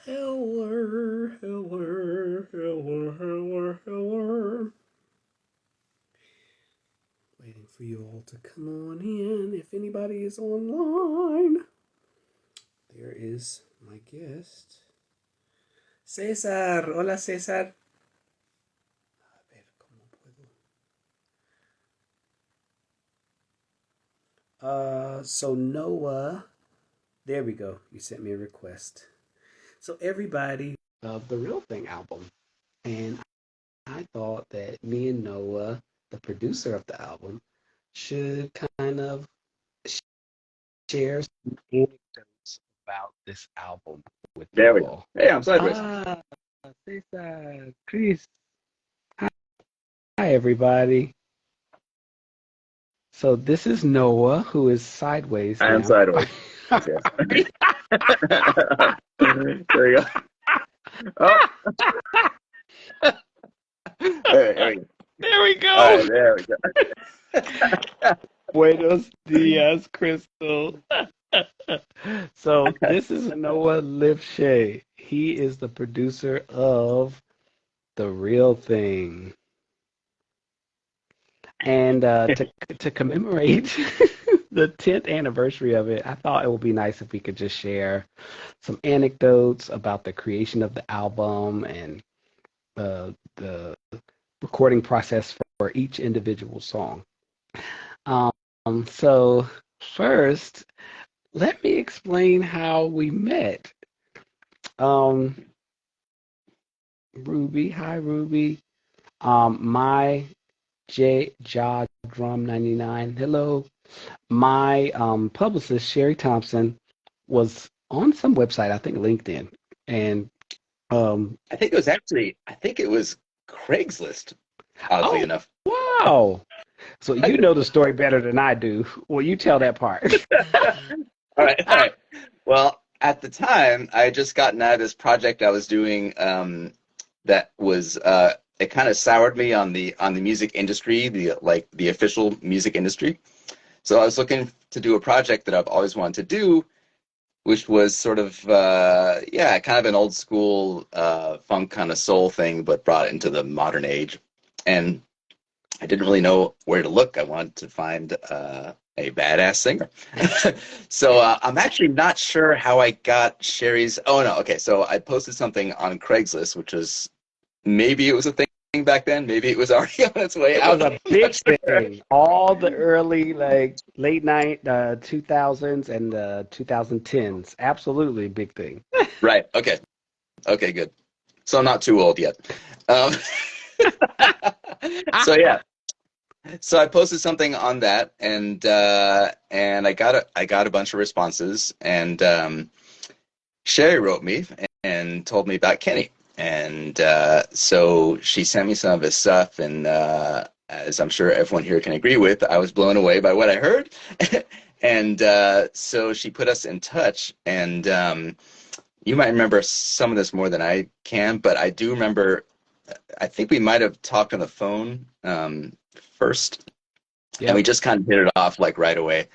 Hello, hello, hello, hello, hello. Waiting for you all to come on in. If anybody is online, there is my guest, César. Hola, César. A ver cómo puedo. So Noah, there we go. You sent me a request. So everybody of the Real Thing album, and I thought that me and Noah, the producer of the album, should kind of share some anecdotes about this album with There you we go. all. Hey, I'm sideways. Ah, Cesar, Chris. Hi, everybody. So this is Noah, who is sideways I am now. sideways. Yes. There you go. Oh, there we go. There we All go. right, there we go. Buenos dias, Crystal. So this is Noah Lifschey. He is the producer of The Real Thing. And to commemorate the 10th anniversary of it, I thought it would be nice if we could just share some anecdotes about the creation of the album and the recording process for each individual song. Um, so first, let me explain how we met. Um, Ruby, hi Ruby. My J Jaw Drum 99. Hello. My publicist, Sherry Thompson, was on some website, I think LinkedIn. And I think it was Craigslist, oddly oh, enough. wow. So you know the story better than I do. Well, you tell that part. All right, all right. Well, at the time, I had just gotten out of this project I was doing that was it kind of soured me on the music industry, the official music industry. So I was looking to do a project that I've always wanted to do, which was sort of yeah, kind of an old school funk kind of soul thing, but brought into the modern age. And I didn't really know where to look. I wanted to find a badass singer. So I'm actually not sure how I got Sherry's. Oh no, okay. So I posted something on Craigslist, which was maybe it was a thing back then. Maybe it was already on its way It was out. a I'm not big sure. thing. All the early, like late night 2000s and 2010s. Absolutely big thing. Right. Okay. Okay. Good. So I'm not too old yet. Um, so yeah, so I posted something on that, and I got a bunch of responses, and Sherry wrote me and told me about Kenny, and so she sent me some of his stuff, and as I'm sure everyone here can agree with, I was blown away by what I heard, and so she put us in touch, and you might remember some of this more than I can, but I do remember. I think we might have talked on the phone first, and we Yep. just kind of hit it off like right away.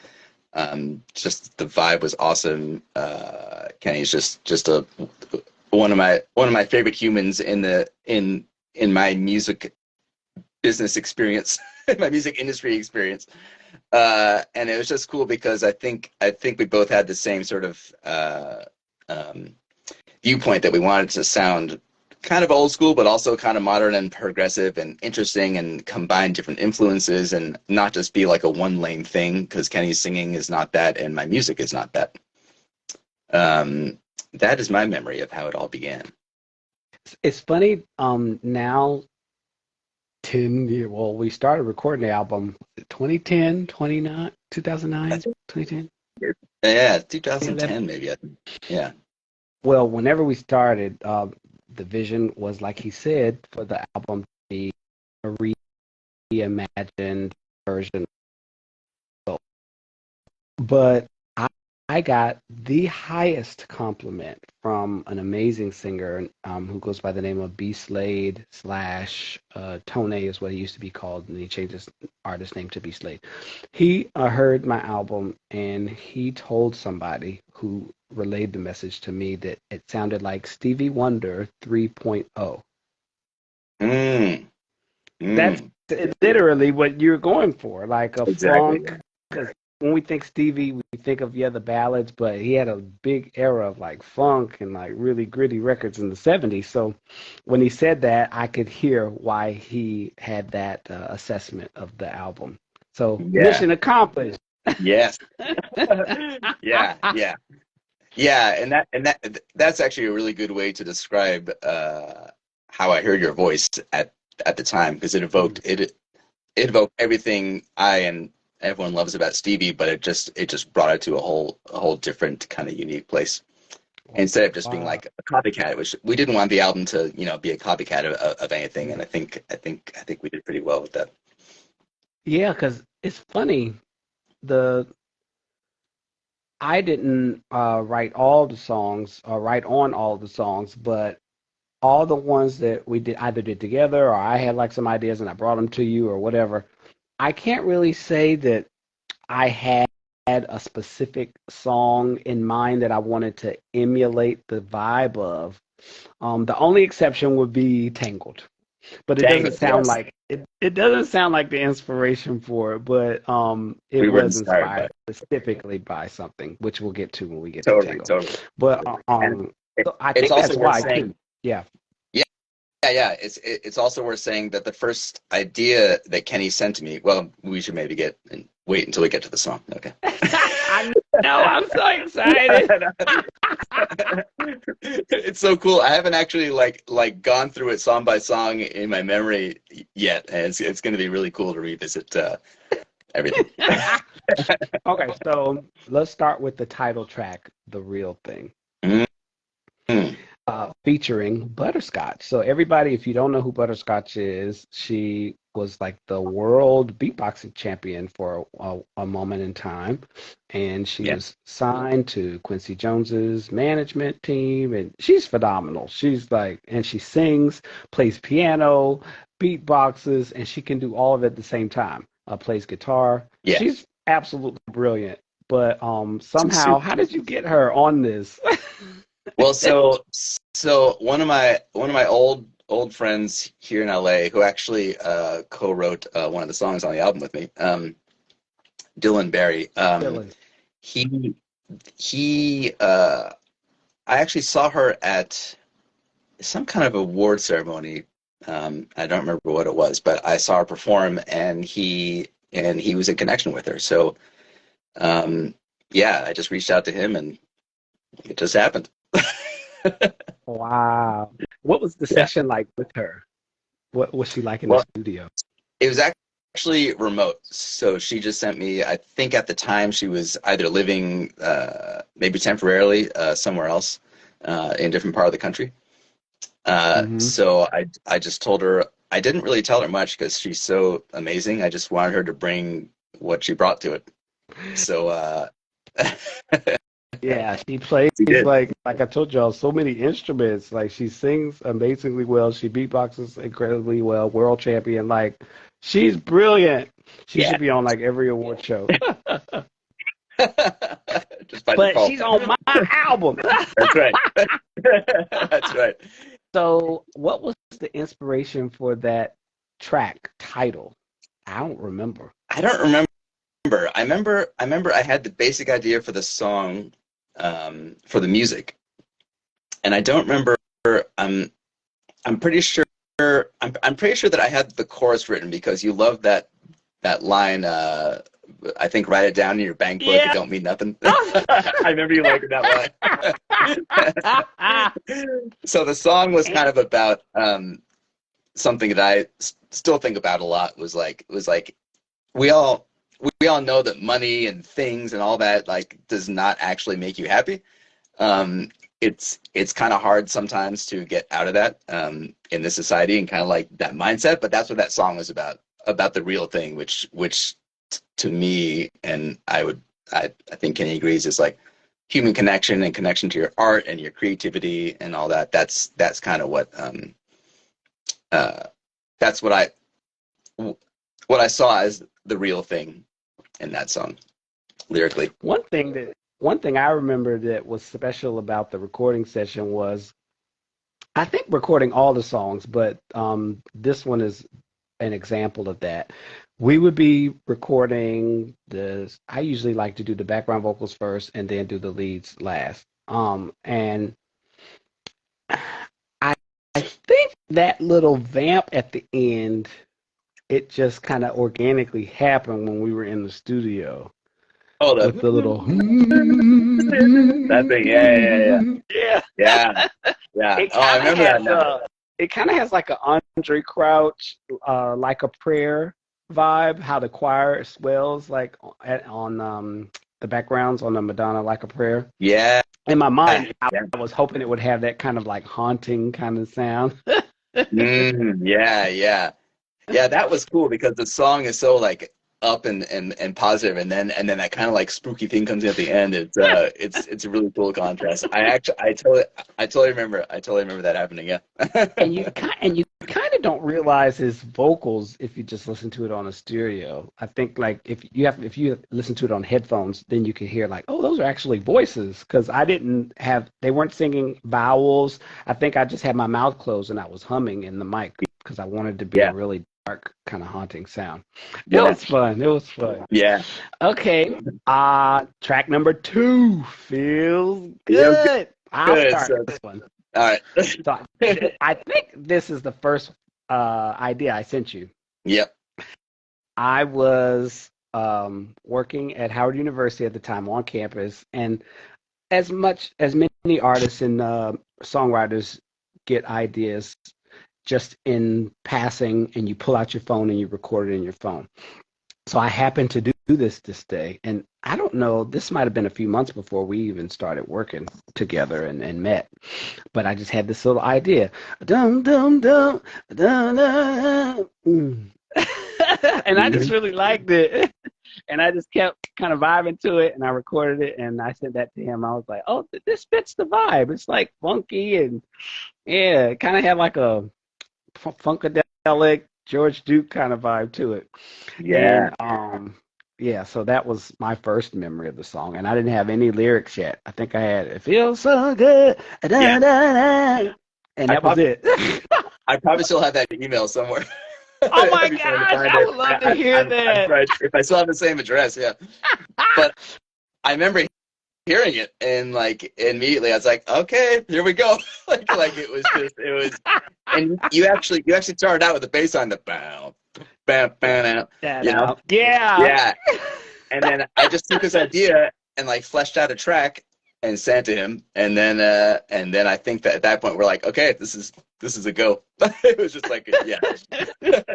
Just the vibe was awesome. Kenny's just a one of my favorite humans in my music business experience, my music industry experience. And it was just cool because I think we both had the same sort of um, viewpoint that we wanted to sound kind of old school, but also kind of modern and progressive and interesting and combine different influences and not just be like a one lane thing because Kenny's singing is not that and my music is not that. Um, that is my memory of how it all began. It's funny, now 10 year, well, we started recording the album 2010, 29, I 2009, think, 2010, yeah, 2011. 2010 maybe. I think. Yeah. Well, whenever we started, the vision was, like he said, for the album to be a reimagined version. But I I got the highest compliment from an amazing singer who goes by the name of B Slade slash Tone is what he used to be called, and he changed his artist name to B Slade. He heard my album and he told somebody who relayed the message to me that it sounded like Stevie Wonder 3.0. Mm, That's mm, literally what you're going for, like a exactly. funk. Because when we think Stevie, we think of the ballads, but he had a big era of like funk and like really gritty records in the '70s. So when he said that, I could hear why he had that assessment of the album. So Yeah. mission accomplished. Yes. Yeah. Yeah. Yeah. That's actually a really good way to describe how I heard your voice at the time, because it evoked everything I and everyone loves about Stevie, but it just brought it to a whole different kind of unique place. Instead of just being Wow. like a copycat, which we didn't want the album to, be a copycat of anything, and I think we did pretty well with that. Yeah, because it's funny. The I didn't write all the songs or write on all the songs, but all the ones that we did either did together or I had like some ideas and I brought them to you or whatever. I can't really say that I had a specific song in mind that I wanted to emulate the vibe of. The only exception would be Tangled, but it Dang doesn't it, sound yes, like it. It doesn't sound like the inspiration for it, but it we were was inspired by inspired it. specifically by something, which we'll get to when we get to Totally, Tangled. totally. But And so I it's think also that's worth why saying, too. Yeah. yeah, yeah. It's also worth saying that the first idea that Kenny sent to me. Well, we should maybe wait until we get to the song. Okay. I know. I'm so excited. It's so cool. I haven't actually like gone through it song by song in my memory yet, and it's going to be really cool to revisit everything. Okay, so let's start with the title track, "The Real Thing." Mm. Featuring Butterscotch. So everybody, if you don't know who Butterscotch is, she was like the world beatboxing champion for a moment in time, and she Yeah, was signed to Quincy Jones's management team, and she's phenomenal. She's like, and she sings, plays piano, beatboxes, and she can do all of it at the same time. Plays guitar. yeah. She's absolutely brilliant. But She's somehow, super. how did you get her on this? Well, so one of my old friends here in LA, who actually co-wrote one of the songs on the album with me, Dylan Barry. Dylan. He he I actually saw her at some kind of award ceremony. I don't remember what it was, but I saw her perform, and he was in connection with her. So yeah, I just reached out to him, and it just happened. Wow. What was the Yeah. session like with her? What was she like in the Well, studio? it was actually remote. So she just sent me, I think at the time she was either living maybe temporarily somewhere else in a different part of the country. Hmm. So I just told her, I didn't really tell her much because she's so amazing. I just wanted her to bring what she brought to it. So Yeah, she plays she did. like I told y'all, so many instruments. Like she sings amazingly well. She beatboxes incredibly well. World champion. Like she's brilliant. She Yeah. should be on like every award show. Just by But default. she's on my album. That's right. That's right. So, what was the inspiration for that track title? I don't remember. I don't remember. I remember I had the basic idea for the song, for the music, and I don't remember. I'm I'm pretty sure. I'm pretty sure that I had the chorus written because you love that line. I think write it down in your bank book. It Yeah. don't mean nothing. I remember you liking that line. So the song was kind of about something that I still think about a lot. Was like we all we all know that money and things and all that like does not actually make you happy. Um, it's kind of hard sometimes to get out of that in this society and kind of like that mindset. But that's what that song was about the real thing, which to me, and I think Kenny agrees, is like human connection and connection to your art and your creativity and all that. That's kind of uh, that's what I saw as the real thing in that song lyrically. One thing I remember that was special about the recording session was I think recording all the songs, but this one is an example of that. We would be recording the. I usually like to do the background vocals first and then do the leads last. And I I think that little vamp at the end, it just kind of organically happened when we were in the studio Oh, with the little. that thing, yeah. Yeah. Yeah, yeah. It Oh, I kind of remember that has now. it kind of has like a Andre Crouch, like a prayer vibe. How the choir swells like on the backgrounds on the Madonna like a prayer. Yeah, In my mind, yeah. I was hoping it would have that kind of like haunting kind of sound. Yeah, yeah. Yeah, that was cool because the song is so like up and positive, and then that kind of like spooky thing comes in at the end. It's a really cool contrast. I totally remember that happening. Yeah. And you kind of don't realize his vocals if you just listen to it on a stereo. I think like if you listen to it on headphones, then you can hear like, oh, those are actually voices because I didn't have they weren't singing vowels. I think I just had my mouth closed and I was humming in the mic because I wanted to be a Yeah, really dark kind of haunting sound. It yeah, was fun. It was fun. yeah. Okay. Track number 2 feels Real good. I'll good. start So, this one. all right. So I think this is the first idea I sent you. Yep. I was working at Howard University at the time on campus, and as many artists and songwriters get ideas just in passing, and you pull out your phone and you record it in your phone. So I happened to do this day, and I don't know, this might have been a few months before we even started working together and met. But I just had this little idea. Dum dum dum dum dum. And I just Mhm. really liked it. And I just kept kind of vibing to it and I recorded it and I sent that to him. I was like, oh, this fits the vibe. It's like funky and yeah, it kind of had like a funkadelic George Duke kind of vibe to it. Yeah. And yeah, so that was my first memory of the song. And I didn't have any lyrics yet. I think I had it feels so good. Yeah. Da, da, da. And I that was probably it. I probably still have that email somewhere. Oh my I'd be trying to gosh, find I it. would love to hear I'm that. trying, if I still have the same address, yeah. But I remember hearing it and like immediately I was like, okay, here we go. Like it was, and you actually started out with the bass line, the bow, bam, bam, bam, That you know, out. Yeah. yeah. And then I just took this idea and like fleshed out a track and sent it to him, and then I think that at that point we're like, okay, this is a go. It was just like, yeah, that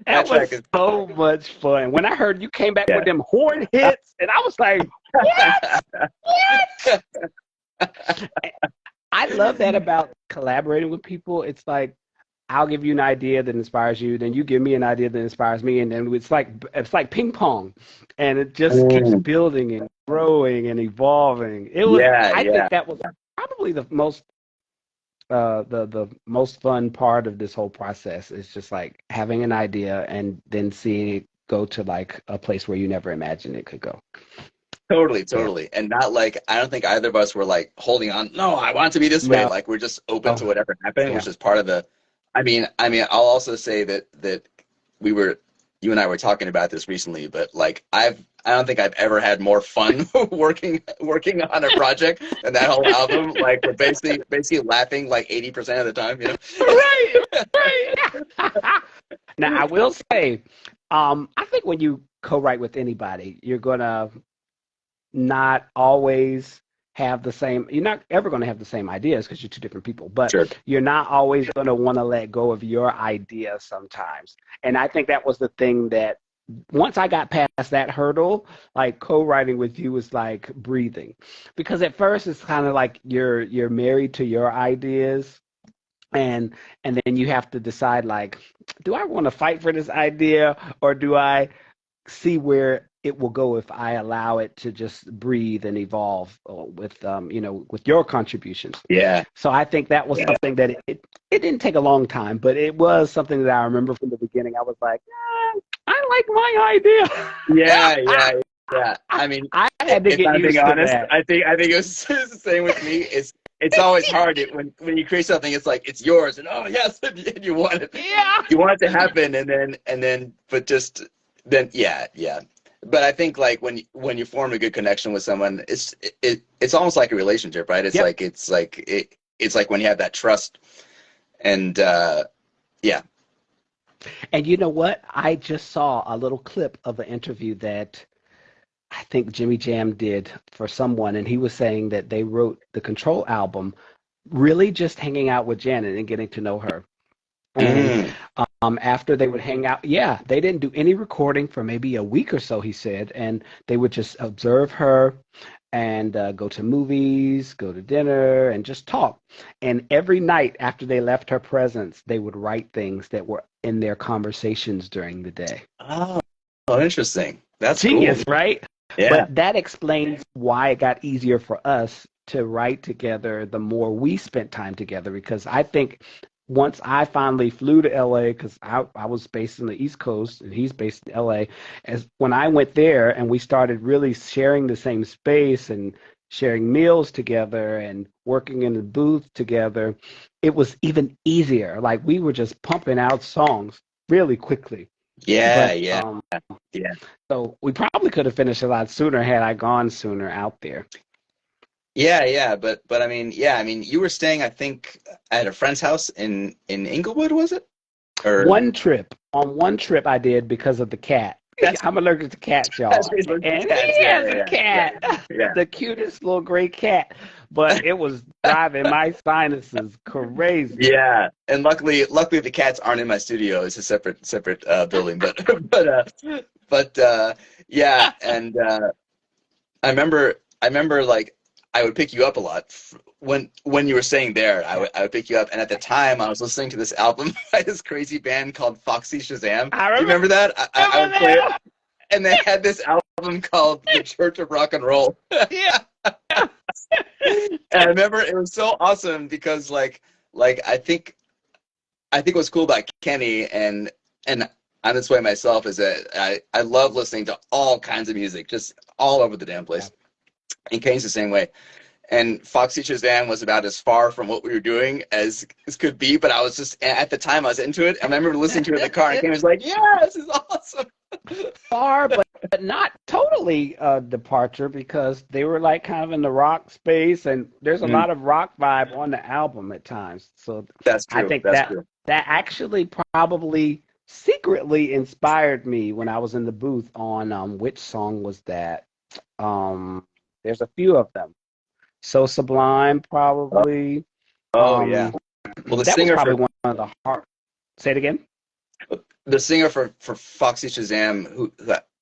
That track was is, so much fun. When I heard you came back yeah. with them horn hits, and I was like, what? What? I love that about collaborating with people. It's like I'll give you an idea that inspires you, then you give me an idea that inspires me, and then it's like ping pong, and it just keeps Mm, building and growing and evolving. It was yeah, I yeah, think that was probably the most fun part of this whole process is just like having an idea and then seeing it go to like a place where you never imagined it could go. totally, Yeah. totally, and not like I don't think either of us were like holding on. No, I want it to be this way. No. Like we're just open to whatever happened, Yeah. which is part of the. I'll also say that we were, you and I were talking about this recently, but like I don't think I've ever had more fun working on a project than that whole album. Like we're basically laughing like 80% of the time, you Right. know. Right. Now I will say, I think when you co-write with anybody, you're gonna not always have the same you're not ever going to have the same ideas because you're two different people, but Sure. you're not always going to want to let go of your idea sometimes. And I think that was the thing that once I got past that hurdle, like co-writing with you was like breathing, because at first it's kind of like you're married to your ideas, and then you have to decide like, do I want to fight for this idea or do I see where it will go if I allow it to just breathe and evolve with with your contributions. Yeah, So I think that was yeah, something that it didn't take a long time, but it was something that I remember from the beginning. I was like, I like my yeah, idea. yeah, yeah. I mean, I had to if get I'm being used to honest, that. I think it was it's the same with me. It's always hard when you create something. It's like it's yours, and oh yes, and Yeah. you want it to happen, and then but just then yeah. But I think like when you form a good connection with someone, it's almost like a relationship, right? Yep. It's like when you have that trust, and yeah. And you know what? I just saw a little clip of an interview that I think Jimmy Jam did for someone, and he was saying that they wrote the Control album really just hanging out with Janet and getting to know her. And Mm. after they would hang out, yeah, they didn't do any recording for maybe a week or so, he said, and they would just observe her and go to movies, go to dinner, and just talk. And every night after they left her presence, they would write things that were in their conversations during the day. Oh, oh, interesting. That's cool. Genius, right? Yeah. But that explains why it got easier for us to write together the more we spent time together. Because I think once I finally flew to LA, because I was based in the East Coast and he's based in LA, as when I went there and we started really sharing the same space and sharing meals together and working in the booth together, it was even easier. Like we were just pumping out songs really quickly. Yeah, But yeah, yeah. so we probably could have finished a lot sooner had I gone sooner out there. Yeah, yeah, but I mean, yeah, I mean, you were staying, I think, at a friend's house in Inglewood, was it? Or On one trip I did because of the cat. that's I'm allergic to cats, that's y'all. Facebook And cats. he Yeah, has a yeah, yeah, cat, yeah, the cutest little gray cat. But it was driving my sinuses crazy. yeah. And luckily, the cats aren't in my studio. It's a separate building. But but yeah. And I remember like I would pick you up a lot when you were staying there. Yeah. I would pick you up, and at the time I was listening to this album by this crazy band called Foxy Shazam. I Do you remember remember that? I would play it, that. and they had this album called The Church of Rock and Roll. Yeah. And I remember it was so awesome because like I think what's cool about Kenny and I'm this way myself is that I love listening to all kinds of music, just all over the damn Yeah. place. And Kenny's the same way. And Foxy Shazam was about as far from what we were doing as could be, but I was just at the time I was into it. I remember listening to it in the car, and Kenny was like, "Yeah, this is awesome." Far, but not totally a departure because they were like kind of in the rock space, and there's a Mm, lot of rock vibe on the album at times. So that's I true. think That's that true. that actually probably secretly inspired me when I was in the booth on which song was that? Um, there's a few of them. So Sublime, Oh, probably. oh yeah. Um, Well, that was probably one of the hard. Say it again. the singer for Foxy Shazam, who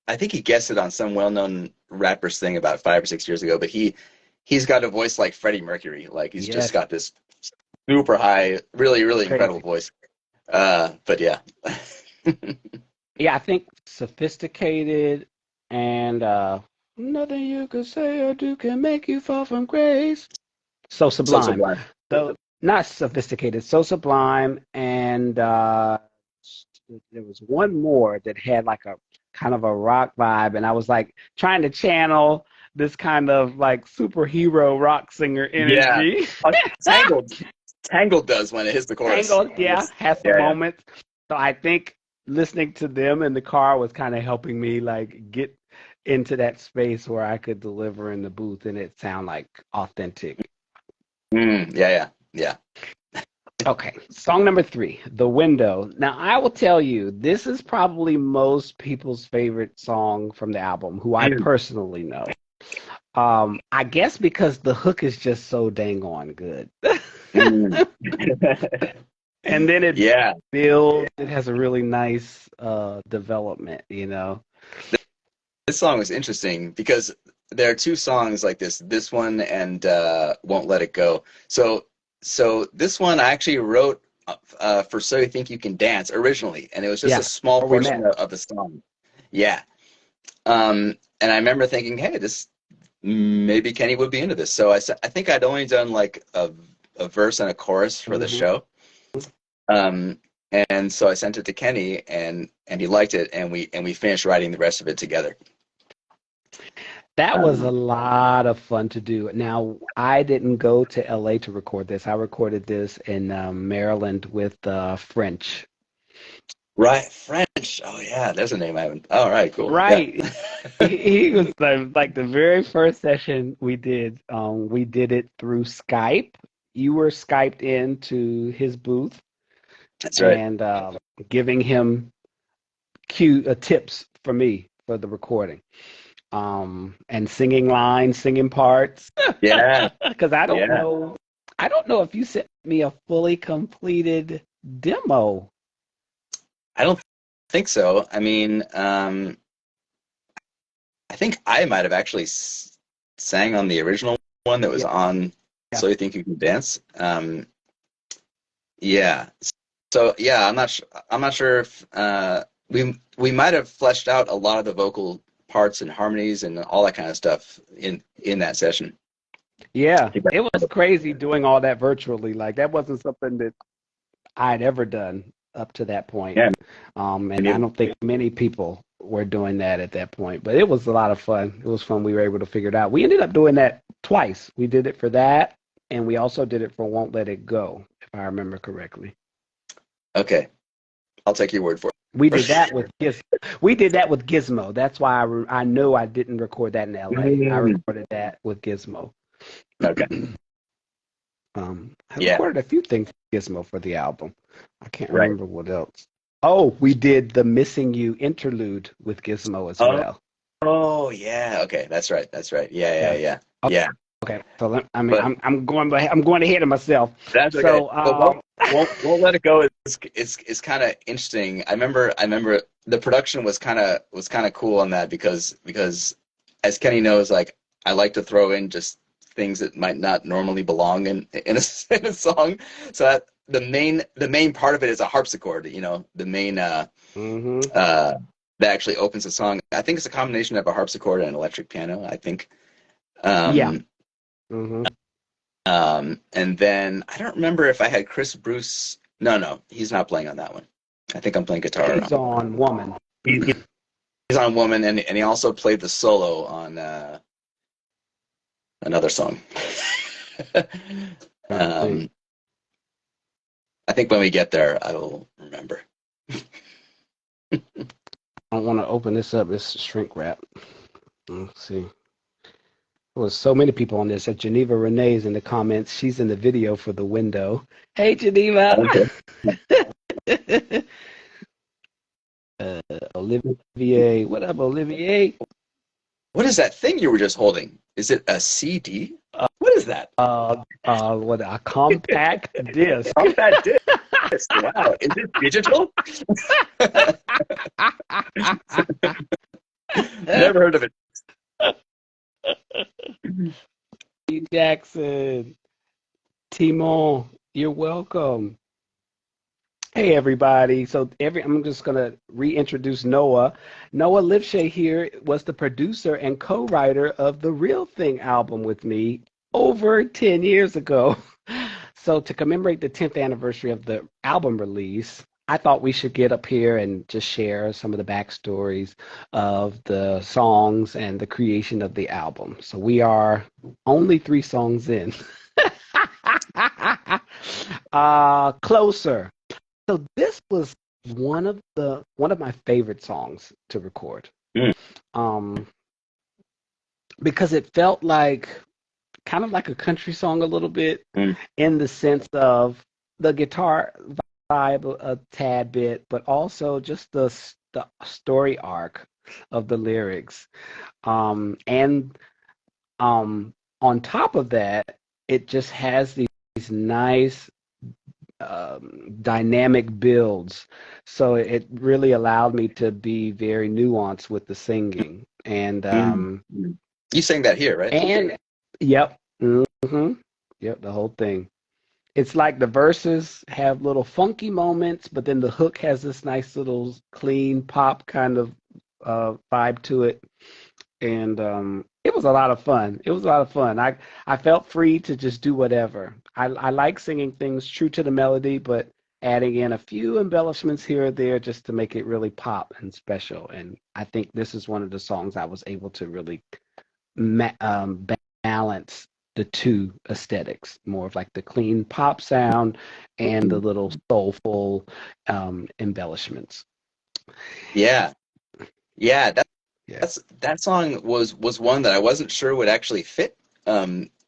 I think he guessed it on some well-known rapper's thing about 5 or 6 years ago, but he's got a voice like Freddie Mercury. Like he's just Yes, got this super high, really, really incredible crazy. voice. But yeah. Yeah, I think sophisticated and nothing you could say or do can make you fall from grace. So So sublime. sublime. So not sophisticated, so sublime, and there was one more that had like a kind of a rock vibe, and I was like trying to channel this kind of like superhero rock singer Yeah. energy. Uh, Tangled. Tangled does when it hits the chorus. Tangled, yeah, has some Yeah, yeah. moments. So I think listening to them in the car was kind of helping me like get into that space where I could deliver in the booth and it sound like authentic. Yeah, yeah, yeah. Okay, song number three, The Window. Now I will tell you, this is probably most people's favorite song from the album, who I Mm. personally know. I guess because the hook is just so dang on good. Mm. And then it Yeah. builds, it has a really nice development, you know. This song was interesting because there are two songs like this one and Won't Let It Go. So this one I actually wrote for So You Think You Can Dance originally, and it was just a Yeah, small where we portion met. of the song. Yeah. And I remember thinking, hey, this maybe Kenny would be into this. So I think I'd only done like a verse and a chorus for the Hmm. show. Um, and so I sent it to Kenny, and he liked it, and we finished writing the rest of it together. That was a Um, lot of fun to do. Now, I didn't go to LA to record this. I recorded this in Maryland with French. right, French. Oh yeah, there's a name I haven't. All right, cool. Yeah, Right. He was like the very first session we did it through Skype. You were Skyped into his booth that's right. and giving him tips for me for the recording. And singing lines, singing parts. Yeah, Because yeah. I don't know if you sent me a fully completed demo. I don't think so. I mean, I think I might have actually sang on the original one that was Yeah, on yeah. So You Think You Can Dance. Yeah. So yeah, I'm not sure if we might have fleshed out a lot of the vocal parts and harmonies and all that kind of stuff in that session. Yeah, it was crazy doing all that virtually. Like that wasn't something that I'd ever done up to that point. Yeah, And I don't think many people were doing that at that point, but it was a lot of fun. It was fun. We were able to figure it out. We ended up doing that twice. We did it for that, and we also did it for Won't Let It Go, if I remember correctly. okay. I'll take your word for We did it. that with we did that with Gizmo. That's why I know I didn't record that in LA. I Mm, recorded that with Gizmo. okay. I Yeah, recorded a few things with Gizmo for the album. I can't right. remember what else. Oh, we did the Missing You interlude with Gizmo as Oh, well. oh yeah. Okay, that's right. That's right. Yeah, yeah, Yeah. yeah. Yeah. Okay. So I mean, But I'm going ahead of myself. that's okay. So But won't let it go. It's kind of interesting. I remember the production was kind of cool on that because as Kenny knows, like I like to throw in just things that might not normally belong in in a song. So that the main part of it is a harpsichord. You know, the main hmm uh that actually opens the song. I think it's a combination of a harpsichord and an electric piano. I think. yeah. Um, hmm and then I don't remember if I had Chris Bruce. No, no, he's not playing on that one. I think I'm playing guitar. He's on Woman. He- He's on Woman, and he also played the solo on another song. Trying to think. um, I think when we get there, I will remember. I want to open this up. It's shrink wrap. Let's see. There was so many people on this. Geneva Renee's in the comments. She's in the video for the window. Hey, Geneva. Okay. Olivier. What up, Olivier? What is that thing you were just holding? Is it a CD? What is that? What a compact disc. Compact disc. Wow. Is it digital? Never heard of it. Jackson. Timon, you're welcome. Hey everybody. I'm just gonna reintroduce Noah. Noah Lifschey here was the producer and co-writer of the Real Thing album with me over 10 years ago. So to commemorate the 10th anniversary of the album release, I thought we should get up here and just share some of the backstories of the songs and the creation of the album. So we are only 3 songs in. Closer. So this was one of my favorite songs to record. Mm, Um, because it felt like kind of like a country song a little bit mm, in the sense of the guitar vibe a tad bit, but also just the story arc of the lyrics. And on top of that, it just has these nice dynamic builds. So it really allowed me to be very nuanced with the singing. mm, mm. You sang that here, right? And yep, yep, the whole thing. It's like the verses have little funky moments, but then the hook has this nice little clean pop kind of vibe to it, and it was a lot of fun. It was a lot of fun. I felt free to just do whatever. I like singing things true to the melody, but adding in a few embellishments here or there just to make it really pop and special. And I think this is one of the songs I was able to really balance the two aesthetics, more of like the clean pop sound and the little soulful embellishments. Yeah, yeah. Yeah. That song was one that I wasn't sure would actually fit,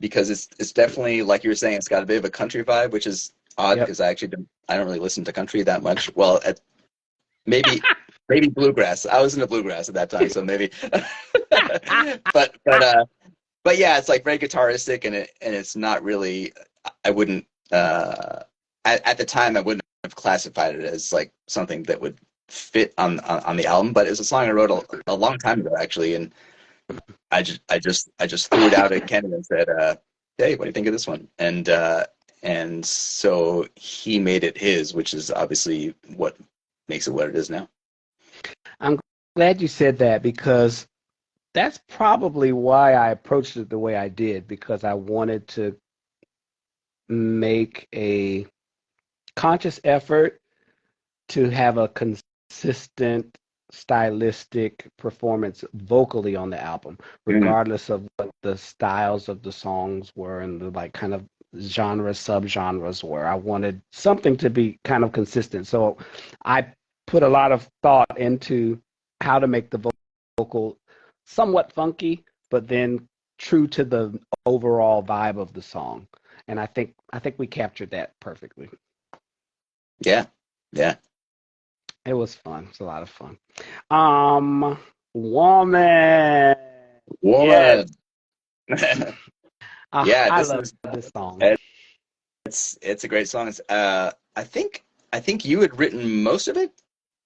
because it's definitely like you were saying, it's got a bit of a country vibe, which is odd Yep. because I don't really listen to country that much. Well, maybe maybe bluegrass. I was into bluegrass at that time, so maybe. But but yeah, it's like very guitaristic, and it's not really. I wouldn't at the time I wouldn't have classified it as like something that would fit on the album. But it was a song I wrote a long time ago actually, and I just threw it out at Kenny and said, "Hey, what do you think of this one?" And so he made it his, which is obviously what makes it what it is now. I'm glad you said that because that's probably why I approached it the way I did because I wanted to make a conscious effort to have a consistent stylistic performance vocally on the album, Mm. regardless of what the styles of the songs were and the like kind of genre subgenres were. I wanted something to be kind of consistent. So I put a lot of thought into how to make the vocal somewhat funky, but then true to the overall vibe of the song. And I think we captured that perfectly. Yeah, yeah. It was fun. It was a lot of fun. Um, Woman. Yes. Woman. Yeah, I this love is this song. it's a great song. It's, I think you had written most of it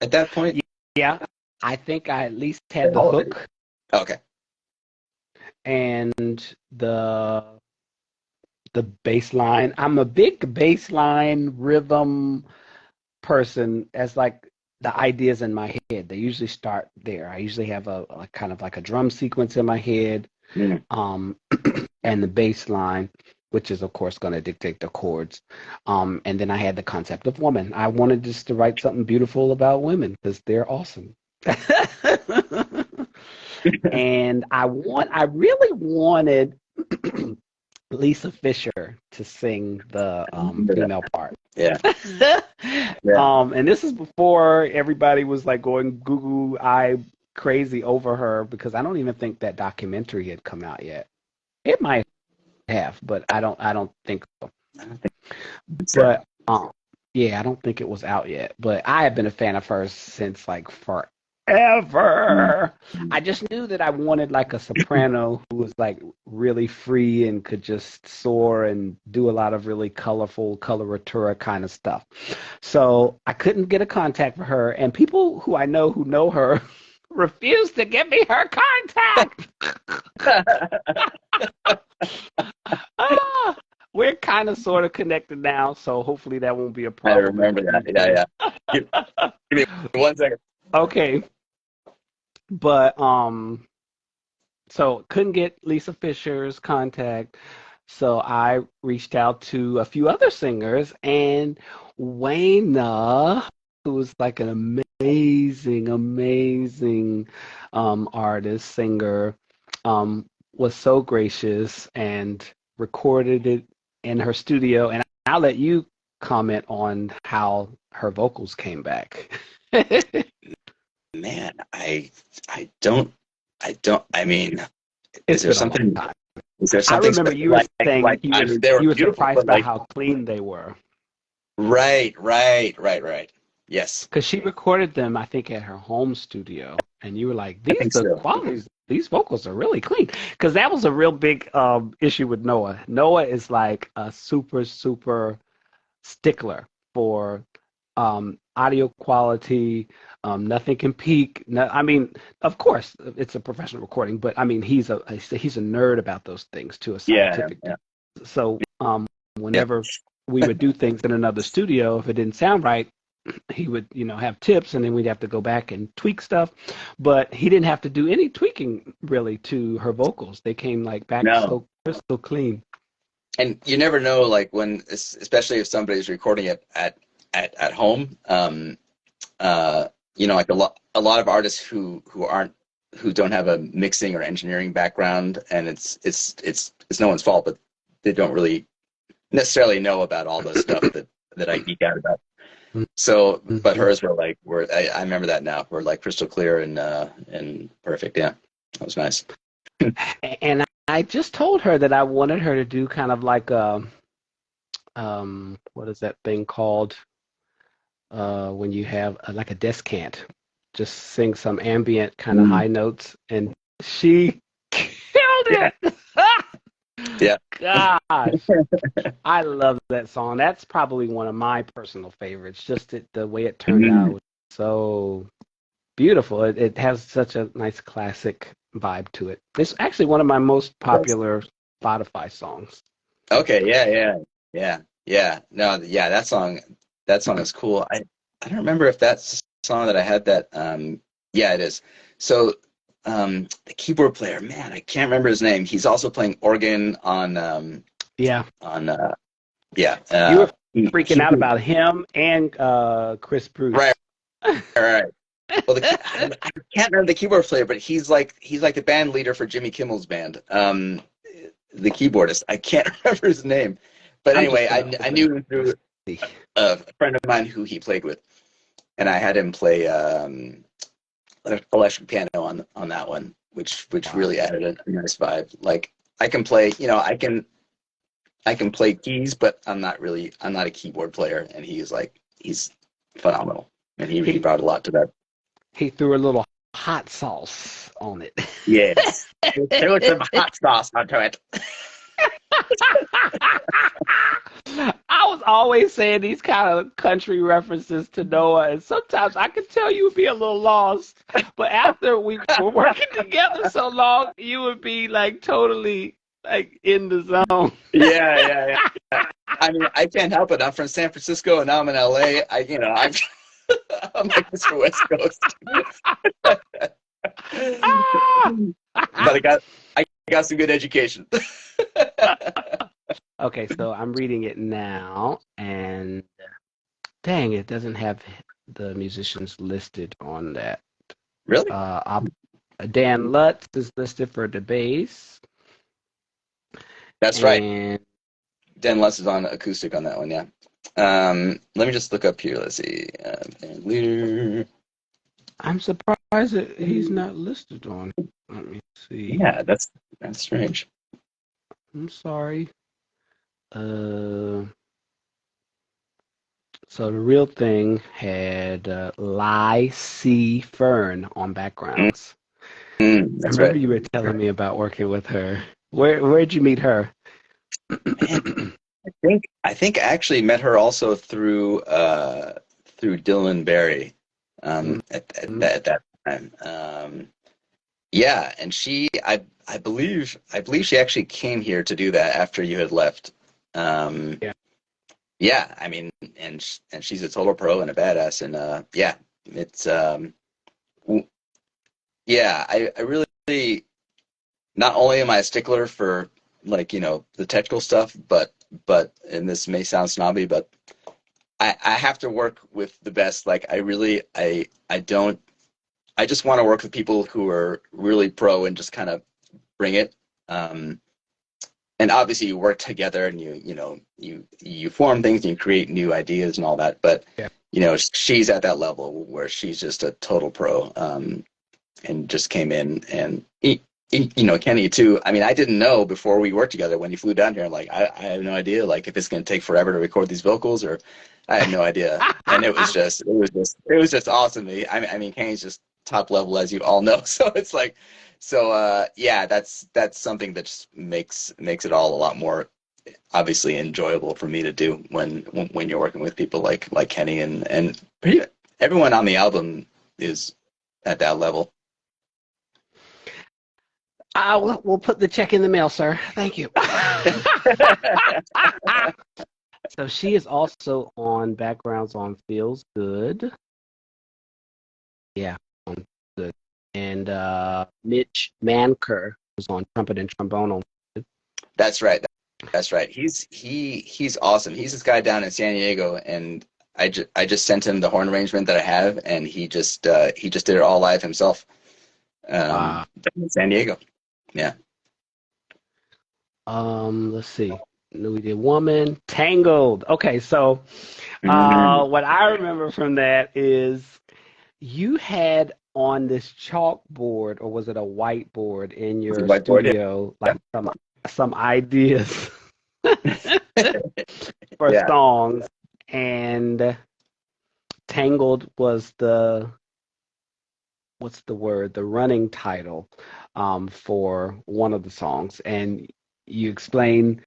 at that point. Yeah, I think I at least had the hook Okay. and the bass line. I'm a big bass line rhythm person as like the ideas in my head. They usually start there. I usually have a kind of like a drum sequence in my head, Mm. um, and the bass line, which is of course going to dictate the chords. And then I had the concept of woman. I wanted just to write something beautiful about women because they're awesome. And I really wanted Lisa Fisher to sing the female part. Yeah, yeah. And this is before everybody was like going Google eye crazy over her because I don't even think that documentary had come out yet. It might have, but I don't think so. I don't think so. But yeah, I don't think it was out yet. But I have been a fan of hers since like forever. I just knew that I wanted like a soprano who was like really free and could just soar and do a lot of really colorful coloratura kind of stuff. So I couldn't get a contact for her, and people who know her refused to give me her contact. Ah, we're kind of sort of connected now, so hopefully that won't be a I problem in remember the that. Yeah, future. yeah. Give, give me 1 second. Okay, but so couldn't get Lisa Fisher's contact, so I reached out to a few other singers, and Wayna, who was like an amazing artist, singer, was so gracious and recorded it in her studio. And I'll let you comment on how her vocals came back. Man, I mean, is It's there been a long something, time. is there I something remember special? you were saying Like, I mean, they were you were beautiful, surprised but by like, how clean they were right. Yes, because she recorded them, I think, at her home studio, and you were like, I "These think the so. qualities, these vocals are really clean." Because that was a real big issue with Noah. Noah is like a super stickler for audio quality. Nothing can peak. No, I mean, of course, it's a professional recording, but I mean, he's a nerd about those things to a Yeah, scientific. yeah, So yeah. whenever we would do things in another studio, if it didn't sound right, he would, have tips, and then we'd have to go back and tweak stuff. But he didn't have to do any tweaking really to her vocals. They came like back No. so crystal clean. And you never know, like when, especially if somebody's recording it at home, like a lot of artists who don't have a mixing or engineering background, and it's no one's fault, but they don't really necessarily know about all the stuff that I geek out about. So, but Mm-hmm. hers I remember that now. Were like crystal clear and perfect. Yeah, that was nice. And I just told her that I wanted her to do kind of like what is that thing called when you have like a descant, just sing some ambient kind of Mm. high notes, and she killed Yeah, it. yeah. Gosh, I love that song. That's probably one of my personal favorites. Just the way it turned Mm. out was so beautiful. It has such a nice classic vibe to it. It's actually one of my most popular Spotify songs. Okay, yeah. No, yeah, that song is cool. I don't remember if that's the song that I had that yeah, it is. So the keyboard player, man, I can't remember his name. He's also playing organ Yeah, on yeah, you were freaking he out about him and Chris right, Bruce. right. Well, I can't remember the keyboard player, but he's like the band leader for Jimmy Kimmel's band. The keyboardist. I can't remember his name, but I'm anyway, just gonna I open knew him and through see. a friend of mine who he played with, and I had him play electric piano on that one, which Wow. really added a nice vibe. Like I can play, I can play keys, but I'm not a keyboard player, and he's phenomenal, and he He brought a lot to that. he threw a little hot sauce on it. Yes, there was some hot sauce onto it. I was always saying these kind of country references to Noah, and sometimes I could tell you would be a little lost. But after we were working together so long, you would be like totally like in the zone. Yeah. I mean, I can't help it. I'm from San Francisco, and I'm in LA. I'm like Mr. West Coast. But I got some good education. Okay, so I'm reading it now, and dang, it doesn't have the musicians listed on that. Really? Uh, Dan Lutz is listed for the bass, That's right. and Dan Less is on acoustic on that one, yeah. Let me just look up here. Let's see. Band leader. I'm surprised that he's not listed on. Let me see. Yeah, that's strange. I'm sorry. Uh, so the real thing had Lifschey Fern on backgrounds. I That's remember right. you were telling me about working with her. Where'd you meet her? Man, I think I actually met her also through Dylan Barry at that time. Yeah, and I believe she actually came here to do that after you had left. Um, Yeah. yeah, I mean, and she's a total pro and a badass, and yeah, it's w- yeah, I really, not only am I a stickler for, like, the technical stuff, but and this may sound snobby, but I have to work with the best. Like I don't I just want to work with people who are really pro and just kind of bring it. Um, and obviously you work together, and you form things and you create new ideas and all that. But Yeah. she's at that level where she's just a total pro, and just came in. And Kenny too. I mean, I didn't know before we worked together when he flew down here. Like I have no idea, like, if it's going to take forever to record these vocals, or I had no idea. And it was just awesome. I mean, Kenny's just top level, as you all know. So it's like, yeah, that's something that just makes it all a lot more obviously enjoyable for me to do when you're working with people like Kenny, and pretty everyone on the album is at that level. We'll put the check in the mail, sir. Thank you. So she is also on backgrounds on Feels Good. Yeah, on Good. And Mitch Manker was on trumpet and trombone on Good. That's right. That's right. He's awesome. He's this guy down in San Diego, and I just sent him the horn arrangement that I have, and he just did it all live himself. Wow. Down in San Diego. Yeah. Let's see. We did Woman, Tangled. Okay, so Mhm. what I remember from that is you had on this chalkboard, or was it a whiteboard in It's a your whiteboard. studio, like some ideas for Yeah. songs, and Tangled was the what's the word? The running title for one of the songs, and you explain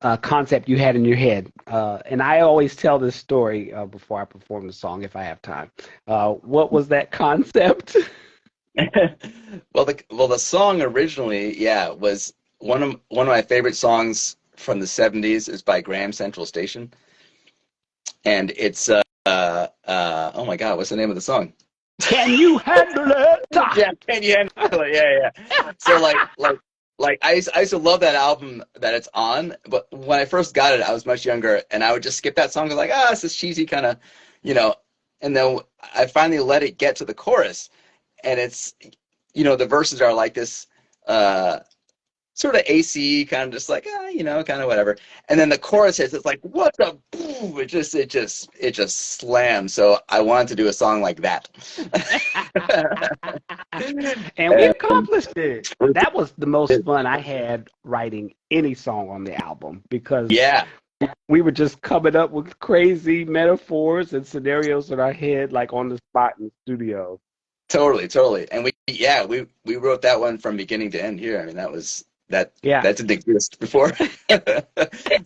a concept you had in your head. And I always tell this story before I perform the song if I have time. What was that concept? The song originally, yeah, was one of my favorite songs from the '70s is by Graham Central Station, and it's oh my God, what's the name of the song? Can you handle it? Yeah, can you handle it? Yeah, yeah. So I used to love that album that it's on, but when I first got it, I was much younger, and I would just skip that song. I was like, it's this cheesy kind of, you know. And then I finally let it get to the chorus, and it's, the verses are like this, uh, sort of AC, kind of just like, kind of whatever. And then the chorus hits, it's like, what the, boom, it just slams. So I wanted to do a song like that. And we accomplished it. That was the most fun I had writing any song on the album because Yeah, we were just coming up with crazy metaphors and scenarios in our head, like on the spot in the studio. totally, totally. And we wrote that one from beginning to end here. I mean, Yeah, that didn't exist before. That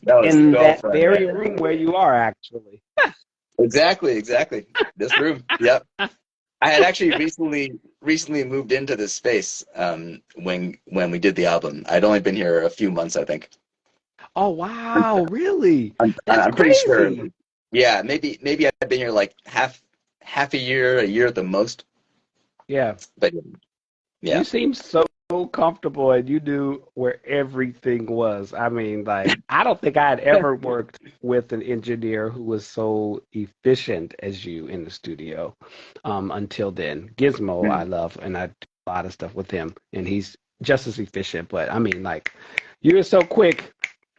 was in so that fun. very room where you are, actually. Exactly, exactly. This room. Yep. I had actually recently moved into this space when we did the album. I'd only been here a few months, I think. Oh, wow, really? That's I'm pretty sure. crazy. Yeah, maybe I've been here like half a year at the most. Yeah, But you yeah. seem so comfortable and you knew where everything was. I mean, like, I don't think I had ever worked with an engineer who was so efficient as you in the studio until then. Gizmo, I love, and I do a lot of stuff with him, and he's just as efficient. But I mean, like, you were so quick.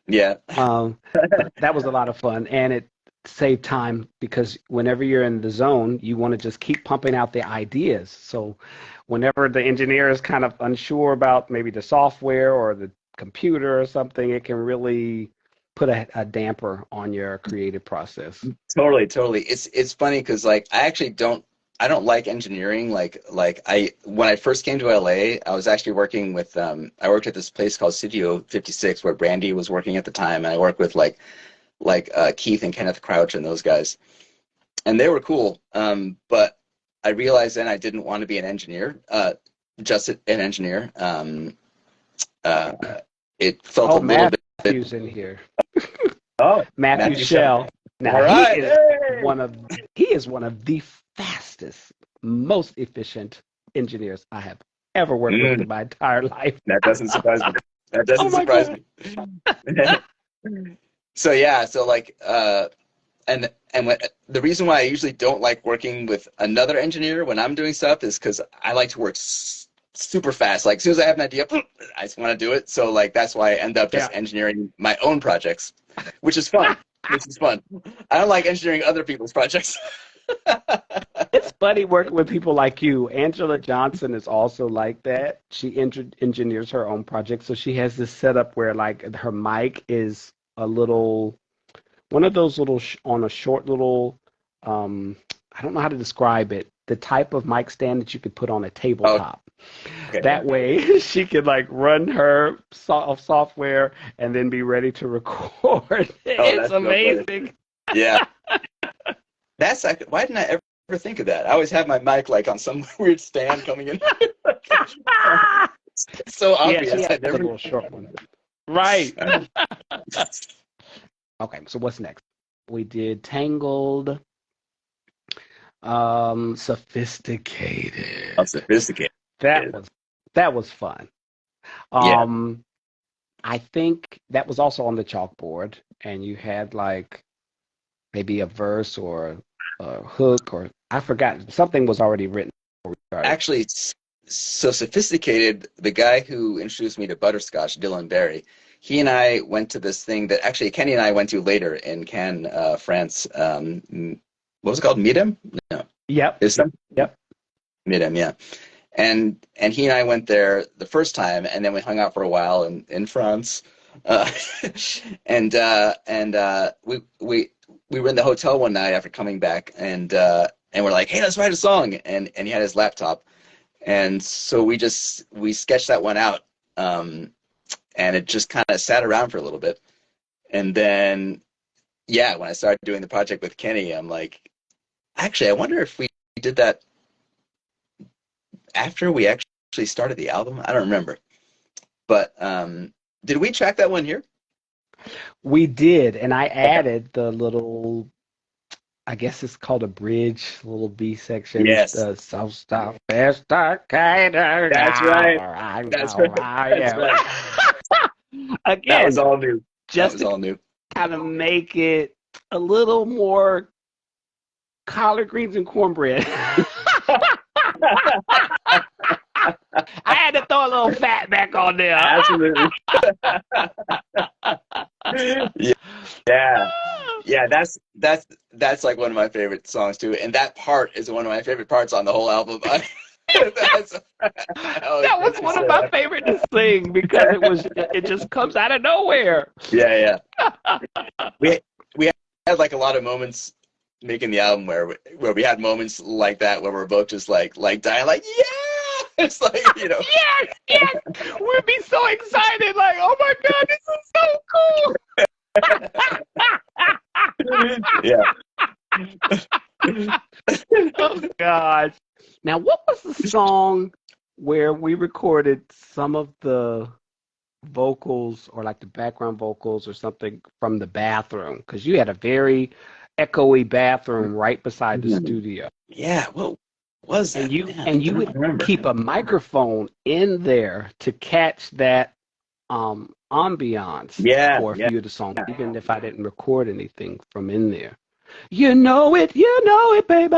Yeah. But that was a lot of fun, and it saved time because whenever you're in the zone, you want to just keep pumping out the ideas. So whenever the engineer is kind of unsure about maybe the software or the computer or something, it can really put a damper on your creative process. Totally, totally. It's funny because like I don't like engineering. Like I when I first came to LA, I was actually working with I worked at this place called Studio 56 where Brandy was working at the time, and I worked with Keith and Kenneth Crouch and those guys, and they were cool. But I realized then I didn't want to be an engineer, just an engineer. Uh, it felt a Oh, little bit. Matthew's in here. Oh, Matthew Matthew Shell. Shell. Now All right. Hey. he is one of the fastest, most efficient engineers I have ever worked with in Mm, my entire life. that doesn't surprise me. That Oh doesn't my surprise God. me. So yeah, so like and when, the reason why I usually don't like working with another engineer when I'm doing stuff is because I like to work super fast. Like as soon as I have an idea, I just want to do it. So like that's why I end up Yeah. just engineering my own projects, which is fun. Which is fun. I don't like engineering other people's projects. It's funny working with people like you. Angela Johnson is also like that. She engineers her own project. So she has this setup where like her mic is a little one of those little on a short little I don't know how to describe it. The type of mic stand that you could put on a Oh, tabletop. okay. That way she could like run her software and then be ready to record. Oh, It's that's so funny. amazing. Yeah. That's like, why didn't I ever think of that? I always have my mic like on some weird stand coming in. It's so Yeah, she obvious. has I a never. little short one. Right. Okay, so what's next? We did Tangled, How Sophisticated. sophisticated. That was that was fun. Yeah. Um, I think that was also on the chalkboard, and you had like maybe a verse or a hook, or I forgot something was already written before we started. Actually, so sophisticated. The guy who introduced me to butterscotch, Dylan Barry, he and I went to this thing that actually Kenny and I went to later in Cannes, France. What was it called? Midem? No, Yep, is some yep. Midem, yeah. And he and I went there the first time, and then we hung out for a while in France, uh, and we were in the hotel one night after coming back, and we're like, hey, let's write a song, and he had his laptop, and so we sketched that one out, and it just kind of sat around for a little bit, and then yeah, when I started doing the project with Kenny, I'm like, actually, I wonder if we did that after we actually started the album. I don't remember. But did we track that one here? We did, and I Okay. added the little, I guess it's called a bridge, little B section, Yes. the South Star Festicator. That's right. That's right. That's Yeah. right. That was Again, all new. That just was to all new. kind of make it a little more collard greens and cornbread. I had to throw a little fat back on there. Absolutely. Yeah. Yeah. Yeah, that's like one of my favorite songs too. And that part is one of my favorite parts on the whole album. That's, oh, That was makes me one of so my happy. favorite to sing because it just comes out of nowhere. Yeah, yeah. We had like a lot of moments making the album where we had moments like that where we're both just like dying like yeah, it's like Yes, yes. We'd be so excited, like, oh my God, this is so cool. yeah. Oh gosh. Now, what was the song where we recorded some of the vocals or like the background vocals or something from the bathroom? Because you had a very echoey bathroom right beside the studio. Yeah, what was And that? you Man, and I you don't would remember. keep a microphone in there to catch that ambiance Yeah, for a yeah. few of the songs, even if I didn't record anything from in there. You know it, baby.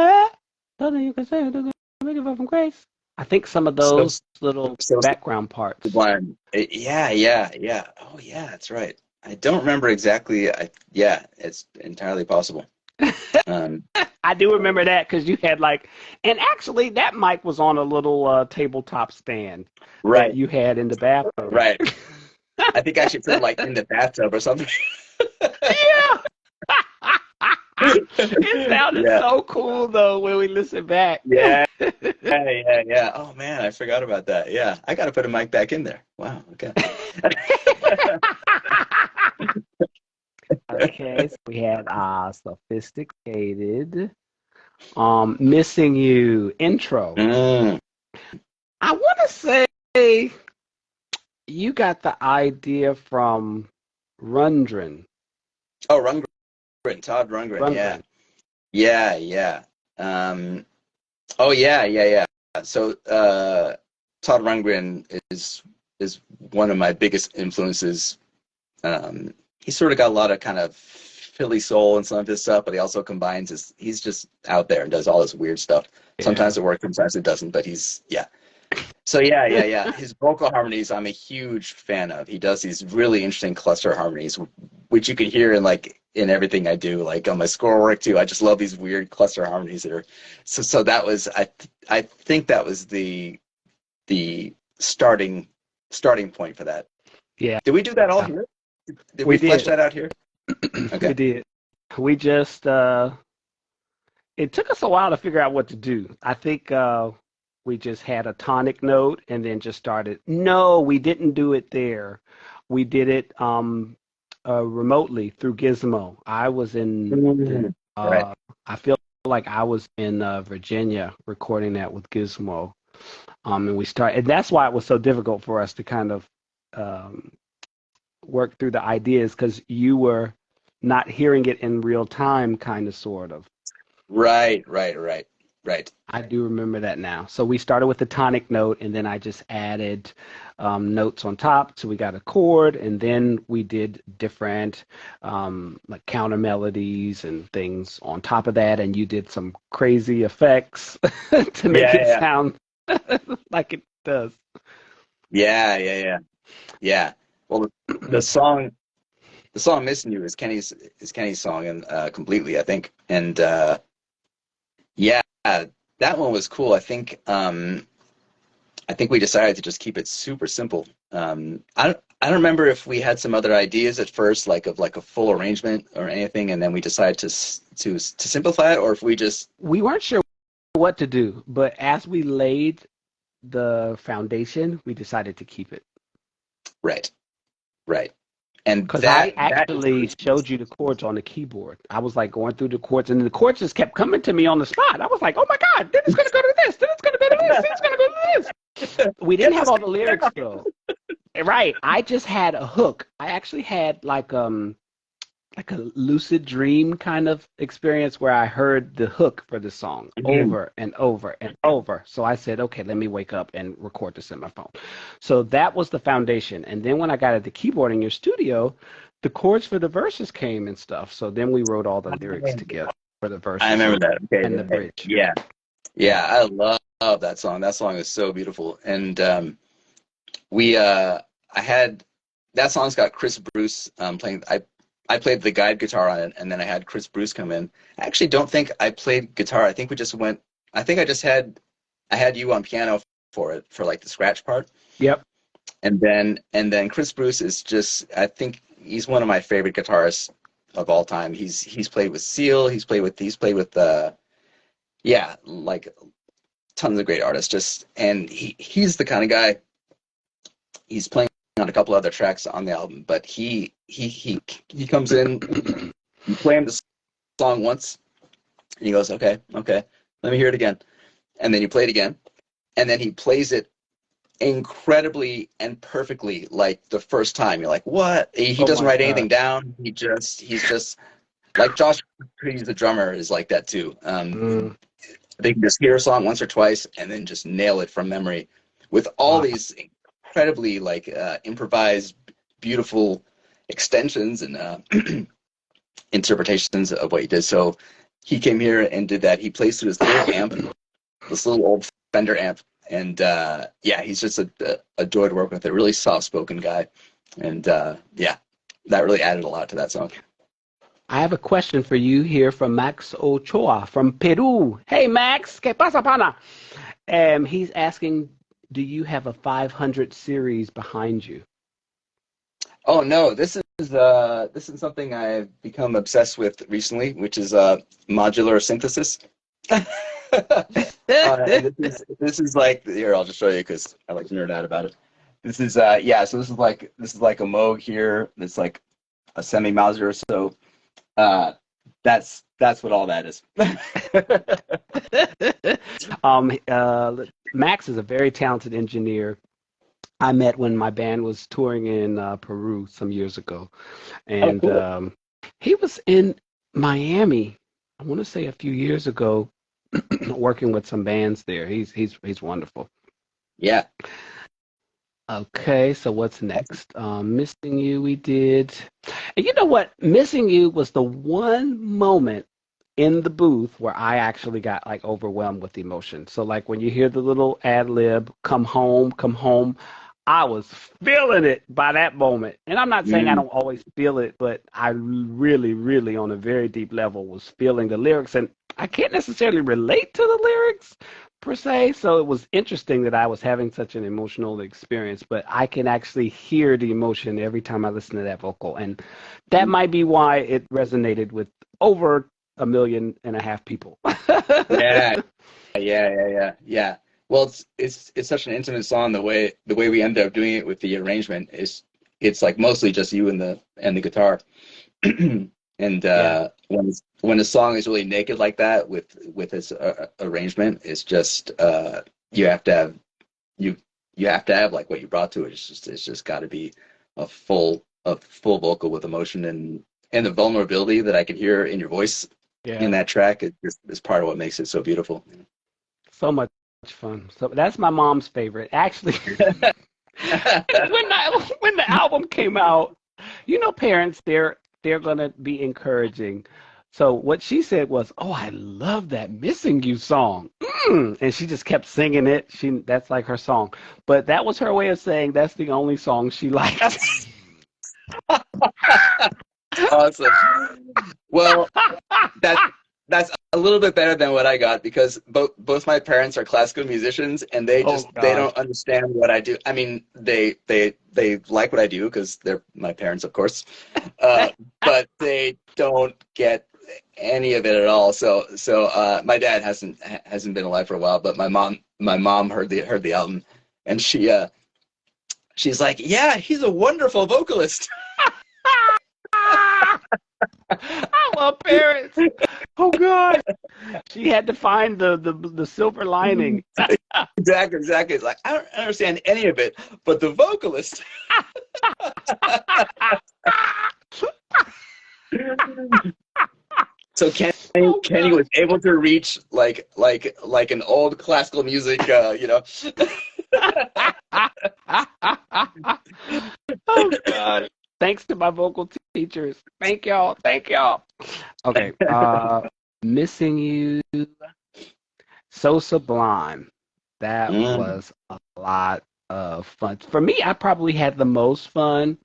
Nothing you can say to make it from grace. I think some of So those little so background parts. sublime. Yeah, yeah, yeah. Oh yeah, that's right. I don't remember exactly. Yeah, it's entirely possible. Um, I do remember that because you had like, and actually that mic was on a little tabletop stand that right, you had in the bathroom. right. I think I should put it like in the bathtub or something. Yeah. It sounded Yeah, so cool though when we listen back. yeah, yeah, yeah. Oh man, I forgot about that. Yeah, I got to put a mic back in there. Wow. Okay. Okay, so we had sophisticated, missing you intro. Mm. I want to say you got the idea from Rundgren. Oh, Rundgren, Todd Rundgren. Yeah, Rundgren. yeah, yeah. Um, oh yeah, yeah, yeah. So Todd Rundgren is one of my biggest influences. He's sort of got a lot of kind of Philly soul and some of his stuff, but he also combines he's just out there and does all this weird stuff. Yeah. Sometimes it works, sometimes it doesn't, but he's yeah. So yeah, yeah, yeah. His vocal harmonies I'm a huge fan of. He does these really interesting cluster harmonies, which you can hear in everything I do, like on my score work too. I just love these weird cluster harmonies that are so that was I think that was the starting point for that. Yeah. Did we do that all here? Did we We flesh did. that out here? We Okay. did. We just it took us a while to figure out what to do. I think we just had a tonic note and then just started. No, we didn't do it there. We did it remotely through Gizmo. I was in the Right. I feel like I was in Virginia recording that with Gizmo. And and that's why it was so difficult for us to kind of um, work through the ideas because you were not hearing it in real time, kind of, sort of. Right, right, right, right. I do remember that now. So we started with the tonic note, and then I just added notes on top. So we got a chord, and then we did different like counter melodies and things on top of that. And you did some crazy effects to make Yeah, it yeah, sound like it does. yeah, yeah, yeah, yeah. Well, the song, the song "Missing You" is Kenny's song, and completely, I think. And yeah, that one was cool. I think we decided to just keep it super simple. I don't remember if we had some other ideas at first, like of like a full arrangement or anything, and then we decided to simplify it, or if we just We weren't sure what to do, but as we laid the foundation, we decided to keep it. right, right, and Because I that actually showed you the chords on the keyboard. I was like going through the chords, and the chords just kept coming to me on the spot. I was like, oh my God, then it's going to go to this, then it's going to go to this, then it's going to go to this. We didn't get have this all the lyrics though. Right. I just had a hook. I actually had like a lucid dream kind of experience where I heard the hook for the song Mhm. over and over and over. So I said, okay, let me wake up and record this in my phone. So that was the foundation. And then when I got at the keyboard in your studio, the chords for the verses came and stuff. So then we wrote all the lyrics together for the I verses remember that. and the Okay, bridge. yeah, yeah, I love that song. That song is so beautiful, and we I had that song's got Chris Bruce playing. I played the guide guitar on it, and then I had Chris Bruce come in. I actually don't think I played guitar. I think we just went. I think I had you on piano for it for like the scratch part, Yep. and then Chris Bruce is just. I think he's one of my favorite guitarists of all time. He's played with Seal. He's played with yeah, like tons of great artists. Just and he's the kind of guy. He's playing on a couple other tracks on the album, but he comes in, you play him the song once, and he goes, okay, okay, let me hear it again, and then you play it again, and then he plays it incredibly and perfectly like the first time. You're like, what? He Oh doesn't my write God. anything down. He's just like Josh Creedy, the drummer, is like that too. Mm, They can just hear a song once or twice and then just nail it from memory with all wow. these incredibly like improvised, beautiful extensions and interpretations of what he did. So he came here and did that. He plays through this little amp, this little old Fender amp, and yeah, he's just a joy to work with. A really soft-spoken guy, and yeah, that really added a lot to that song. I have a question for you here from Max Ochoa from Peru. Hey, Max, ¿qué pasa, pana? He's asking, do you have a 500 series behind you? Oh no, this is something I've become obsessed with recently, which is modular synthesis. And this is like here, I'll just show you because I like to nerd out about it. This is yeah, so this is like a Moog here. That's like a semi Mauser. So uh, that's what all that is. um, uh, Max is a very talented engineer. I met when my band was touring in Peru some years ago, Oh, and cool. he was in Miami. I want to say a few years ago, working with some bands there. He's wonderful. Yeah. Okay, so what's next? Missing You, we did. And you know what? Missing You was the one moment in the booth where I actually got like overwhelmed with emotion. So like when you hear the little ad lib, come home, I was feeling it by that moment. And I'm not saying I Mm. don't always feel it, but I really, really on a very deep level was feeling the lyrics. And I can't necessarily relate to the lyrics per se. So it was interesting that I was having such an emotional experience, but I can actually hear the emotion every time I listen to that vocal. And that might be why it resonated with over 1.5 million people. Yeah, yeah. Well, it's such an intimate song. The way we ended up doing it with the arrangement is it's like mostly just you and the guitar. And Yeah. when a song is really naked like that with its arrangement, it's just you have to have you you have to have like what you brought to it. It's just got to be a full vocal with emotion and the vulnerability that I could hear in your voice in Yeah. that track is part of what makes it so beautiful. So much fun. So that's my mom's favorite. Actually, when the album came out, parents they're gonna be encouraging. So what she said was, "Oh, I love that Missing You song," and she just kept singing it. That's like her song, but that was her way of saying that's the only song she liked. That's awesome. Well, that that's a little bit better than what I got because both my parents are classical musicians and Oh they gosh. don't understand what I do. I mean, they like what I do because they're my parents, of course, uh, but they don't get any of it at all. So my dad hasn't been alive for a while, but my mom heard the album, and she's like, yeah, he's a wonderful vocalist. I love parents. Oh God. She had to find the silver lining. Exactly. It's like I don't understand any of it, but the vocalist. So Oh Kenny God. was able to reach like an old classical music, Oh God. Thanks to my vocal teachers. Thank y'all. Thank y'all. Okay. Missing You. So Sublime. That Mm, was a lot of fun. For me, I probably had the most fun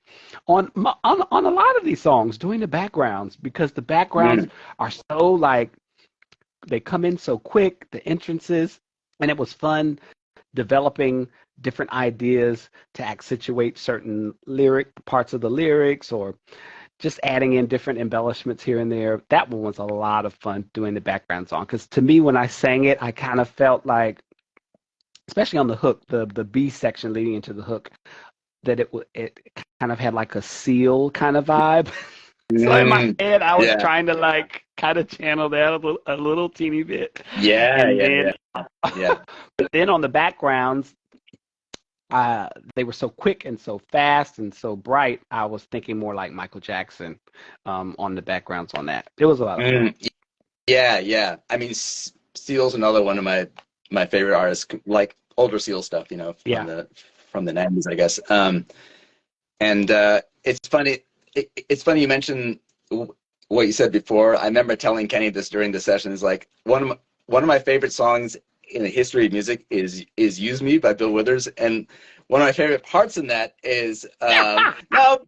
on a lot of these songs doing the backgrounds because the backgrounds mm, are so like they come in so quick, the entrances, and it was fun developing different ideas to accentuate certain lyric parts of the lyrics or just adding in different embellishments here and there. That one was a lot of fun doing the background song because to me, when I sang it, I kind of felt like, especially on the hook, the B section leading into the hook, that it kind of had like a seal kind of vibe. So in my mm. head, I was Yeah, trying to like kind of channel that a little teeny bit, yeah, and yeah, then yeah, yeah. but then on the backgrounds, they were so quick and so fast and so bright. I was thinking more like Michael Jackson on the backgrounds on that. It was a lot of fun. Mm, yeah, yeah. I mean, Seal's another one of my favorite artists, like older Seal stuff, Yeah. from the 90s, I guess. And it's funny. It's funny you mentioned what you said before. I remember telling Kenny this during the session. Is like one of my favorite songs in the history of music is "Use Me" by Bill Withers, and one of my favorite parts in that is "Now,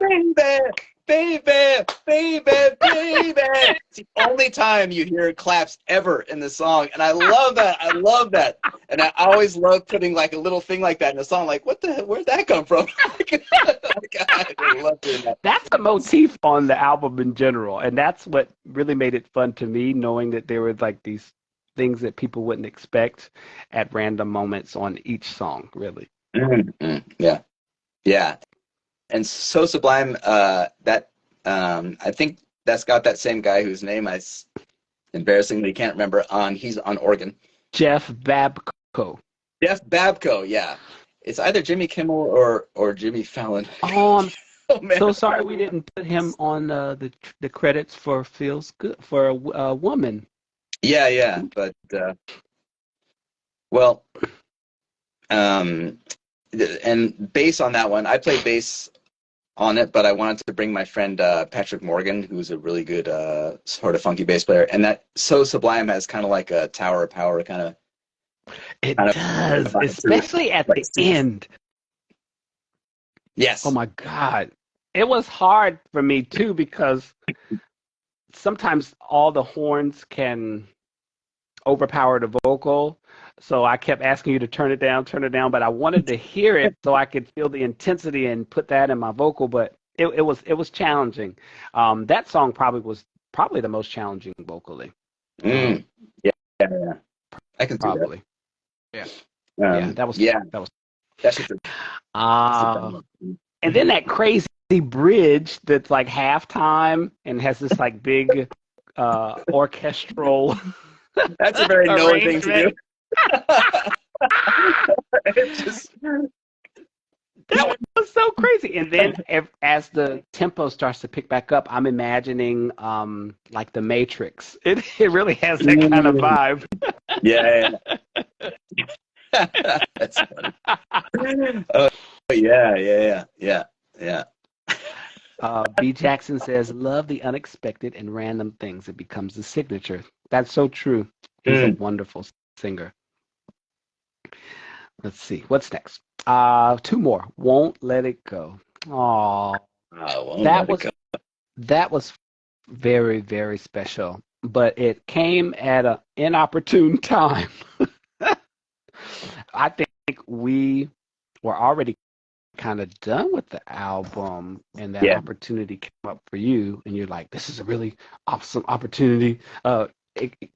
baby." It's the only time you hear claps ever in the song, and I love that. I love that. And I always love putting like a little thing like that in a song. Like, what the hell? Where'd that come from? I love doing that. That's a motif on the album in general, and that's what really made it fun to me, knowing that there were like these things that people wouldn't expect at random moments on each song, really. Yeah, yeah. And So Sublime, that I think that's got that same guy whose name embarrassingly can't remember. He's on organ. Jeff Babco. Jeff Babco, yeah. It's either Jimmy Kimmel or Jimmy Fallon. Oh, I'm Oh man. so sorry we didn't put him on the credits for Feels Good for a Woman. Yeah, yeah. But well, um, and bass on that one, I played bass on it, but I wanted to bring my friend Patrick Morgan, who's a really good sort of funky bass player, and that So Sublime has kind of like a Tower of Power It kind of does, vibe to it. especially at Like, the end. Oh yes. my God. It was hard for me too because sometimes all the horns can overpower the vocal. So I kept asking you to turn it down, but I wanted to hear it so I could feel the intensity and put that in my vocal, but it was challenging. That song probably the most challenging vocally. Mm. Yeah, yeah, yeah. I can see that. Probably. Yeah. Yeah, that was Yeah, that was that's just a uh dumb and then that crazy bridge that's like halftime and has this like big orchestral That's a very Noah thing to arrangement. do. It just That was so crazy. And then as the tempo starts to pick back up, I'm imagining like the Matrix. It really has that kind of Mm. vibe. Yeah, that's funny. Oh, yeah, yeah. B. Jackson says, "Love the unexpected and random things. It becomes the signature." That's so true. He's a Mm. wonderful singer. Let's see. What's next? Two more. Won't Let It Go. Oh, I won't that let it was go. that was very, very special. But it came at an inopportune time. I think we were already kind of done with the album, and that Yeah, opportunity came up for you, and you're like, "This is a really awesome opportunity."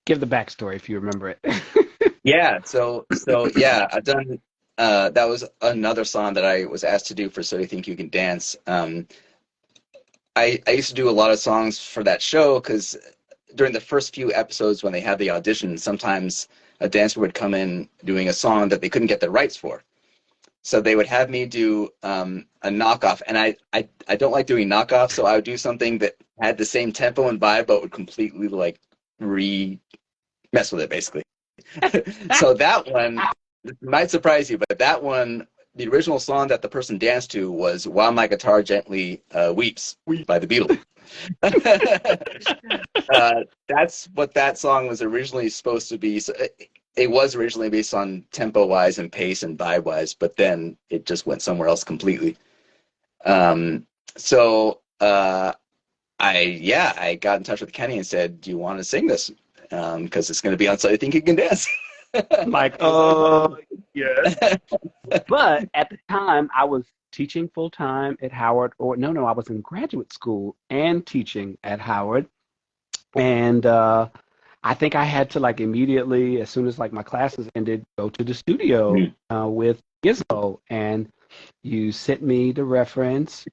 Give the backstory if you remember it. yeah. So yeah, I've done. That was another song that I was asked to do for So You Think You Can Dance. I used to do a lot of songs for that show because during the first few episodes when they had the audition, sometimes a dancer would come in doing a song that they couldn't get the rights for. So they would have me do a knockoff, and I don't like doing knockoffs, so I would do something that had the same tempo and vibe, but would completely like re mess with it, basically. So that one might surprise you, but that one, the original song that the person danced to was "While My Guitar Gently Weeps" by the Beatles. That's what that song was originally supposed to be. So it was originally based on tempo wise and pace and vibe wise, but then it just went somewhere else completely. Um, so I got in touch with Kenny and said, "Do you want to sing this? Because it's going to be on So I Think You Can Dance." I'm like, oh, yes. But at the time, I was teaching full time at Howard, or no, I was in graduate school and teaching at Howard. And I think I had to like immediately, as soon as like my classes ended, go to the studio Mm. with Gizmo. And you sent me the reference,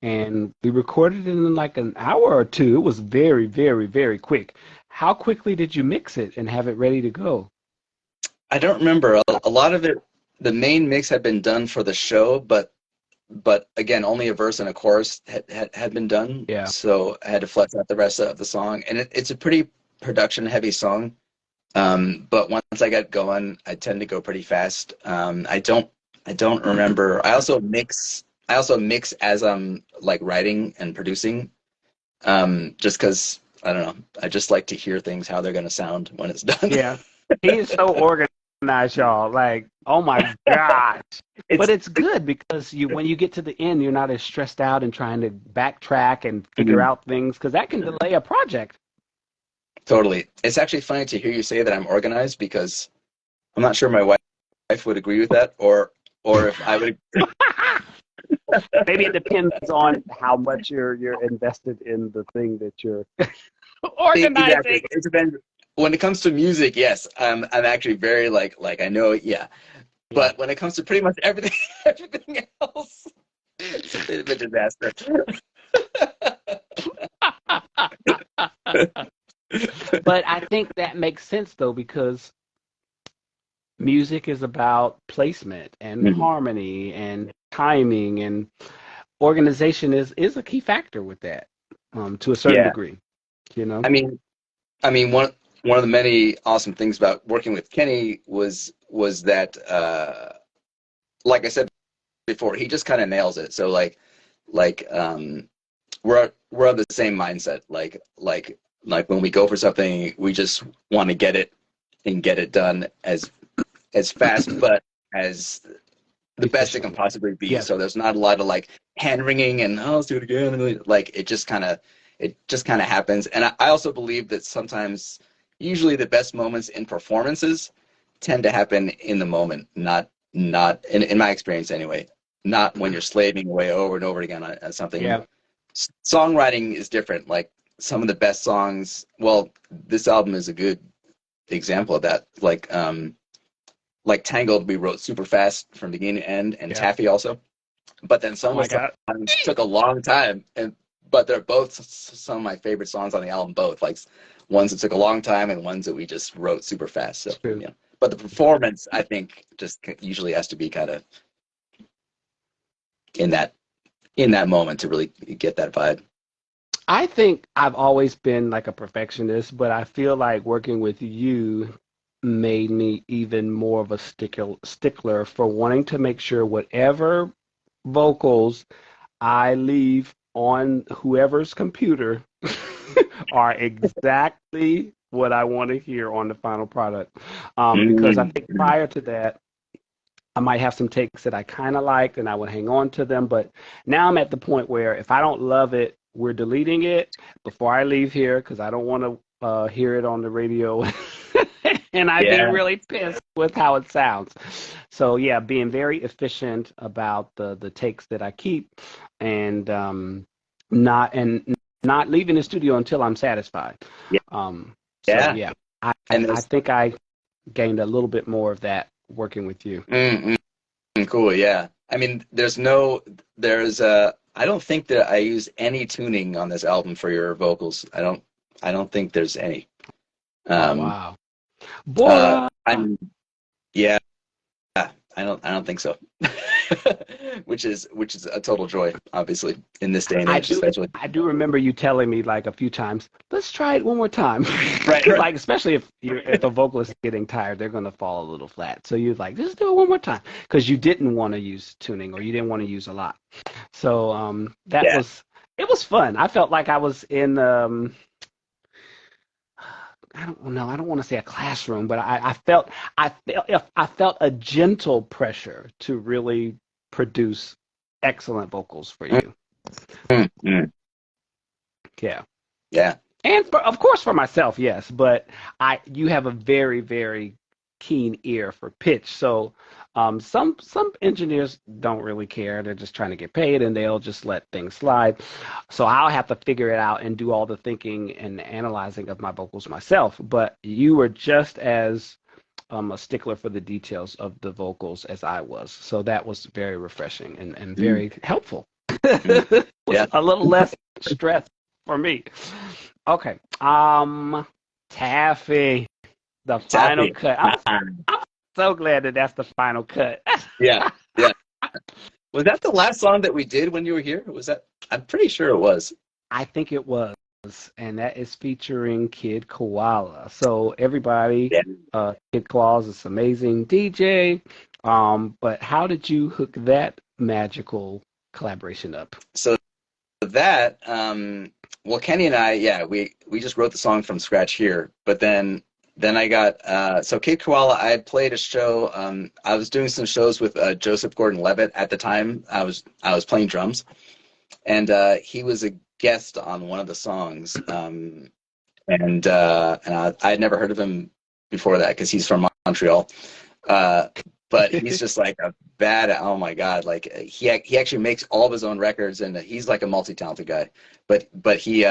and we recorded it in like an hour or two. It was very, very, very quick. How quickly did you mix it and have it ready to go? I don't remember a lot of it. The main mix had been done for the show, but again, only a verse and a chorus had been done, Yeah. so I had to flesh out the rest of the song. And it's a pretty production heavy song. But once I get going, I tend to go pretty fast. I don't remember. I also mix as I'm like writing and producing. Just because I don't know. I just like to hear things how they're gonna sound when it's done. Yeah. He is so organized, y'all. Like, oh my gosh. But It's it's good because when you get to the end, you're not as stressed out and trying to backtrack and figure out things because that can delay a project. totally. It's actually funny to hear you say that I'm organized because I'm not sure my wife would agree with that, or if I would. Maybe it depends on how much you're invested in the thing that you're Exactly. organizing. It depends. When it comes to music, yes, I'm actually very like I know, yeah. Yeah. But when it comes to pretty much everything everything else, it's a bit of a disaster. But I think that makes sense though because music is about placement and Mhm. harmony and timing, and organization is a key factor with that, to a certain Yeah. degree, you know? I mean, one of the many awesome things about working with Kenny was that like I said before, he just kind of nails it. So like we're of the same mindset. Like when we go for something, we just want to get it and get it done as fast, but as the best it can Efficiently. possibly be. Yes. So there's not a lot of like hand wringing and oh, let's do it again. And like it just kind of happens. And I also believe that sometimes, usually the best moments in performances tend to happen in the moment, not in my experience anyway. Not when you're slaving away over and over again on something. Yeah. Songwriting is different. Like some of the best songs. Well, this album is a good example of that. Like Tangled, we wrote super fast from beginning to end, and Yeah. Taffy also. But then Oh some my of the God. songs took a long time, and but they're both some of my favorite songs on the album. Both like ones that took a long time and ones that we just wrote super fast. So It's true. yeah, but the performance I think just usually has to be kind of in that moment to really get that vibe. I think I've always been like a perfectionist, but I feel like working with you made me even more of a stickler for wanting to make sure whatever vocals I leave on whoever's computer are exactly what I want to hear on the final product. Because I think Mm-hmm. prior to that, I might have some takes that I kind of liked and I would hang on to them. But now I'm at the point where if I don't love it, we're deleting it before I leave here because I don't want to hear it on the radio. And I'd be Yeah. really pissed with how it sounds. So yeah, being very efficient about the takes that I keep and not and not leaving the studio until I'm satisfied. Yeah. So Yeah. yeah, I And I think I gained a little bit more of that working with you. mm, cool. Yeah. I mean, I don't think that I use any tuning on this album for your vocals. I don't think there's any. Oh Um, wow. Bora. I'm, yeah, I don't think so. Which is a total joy, obviously, in this day and I age, do especially. I do remember you telling me like a few times, let's try it one more time. Right, right. Like especially if the vocalist is getting tired, they're gonna fall a little flat. So you're like, just do it one more time. Because you didn't want to use tuning or you didn't want to use a lot. So that Yeah. was it was fun. I felt like I was in I don't know, I don't want to say a classroom, but I felt a gentle pressure to really produce excellent vocals for you. Mm, mm. Yeah. Yeah. And of course for myself, yes, but you have a very, very keen ear for pitch. So some engineers don't really care. They're just trying to get paid and they'll just let things slide. So I'll have to figure it out and do all the thinking and analyzing of my vocals myself. But you were just as a stickler for the details of the vocals as I was. So that was very refreshing and Mm, very helpful. mm. It was Yeah. a little less stress for me. Okay. Taffy, the final Taffy. cut. I'm so glad that that's the final cut. Yeah. Yeah. Was that the last song that we did when you were here? Was that? I'm pretty sure it was. I think it was, and that is featuring Kid Koala. So everybody, Yeah. Kid Koala is this amazing DJ. But how did you hook that magical collaboration up? So that, well, Kenny and I, yeah, we just wrote the song from scratch here. But then I got so Kid Koala. I had played a show. I was doing some shows with Joseph Gordon-Levitt at the time. I was playing drums, and he was a guest on one of the songs. I had never heard of him before that because he's from Montreal. Uh, but he's just like a bad. Oh my God! Like he actually makes all of his own records, and he's like a multi-talented guy. But he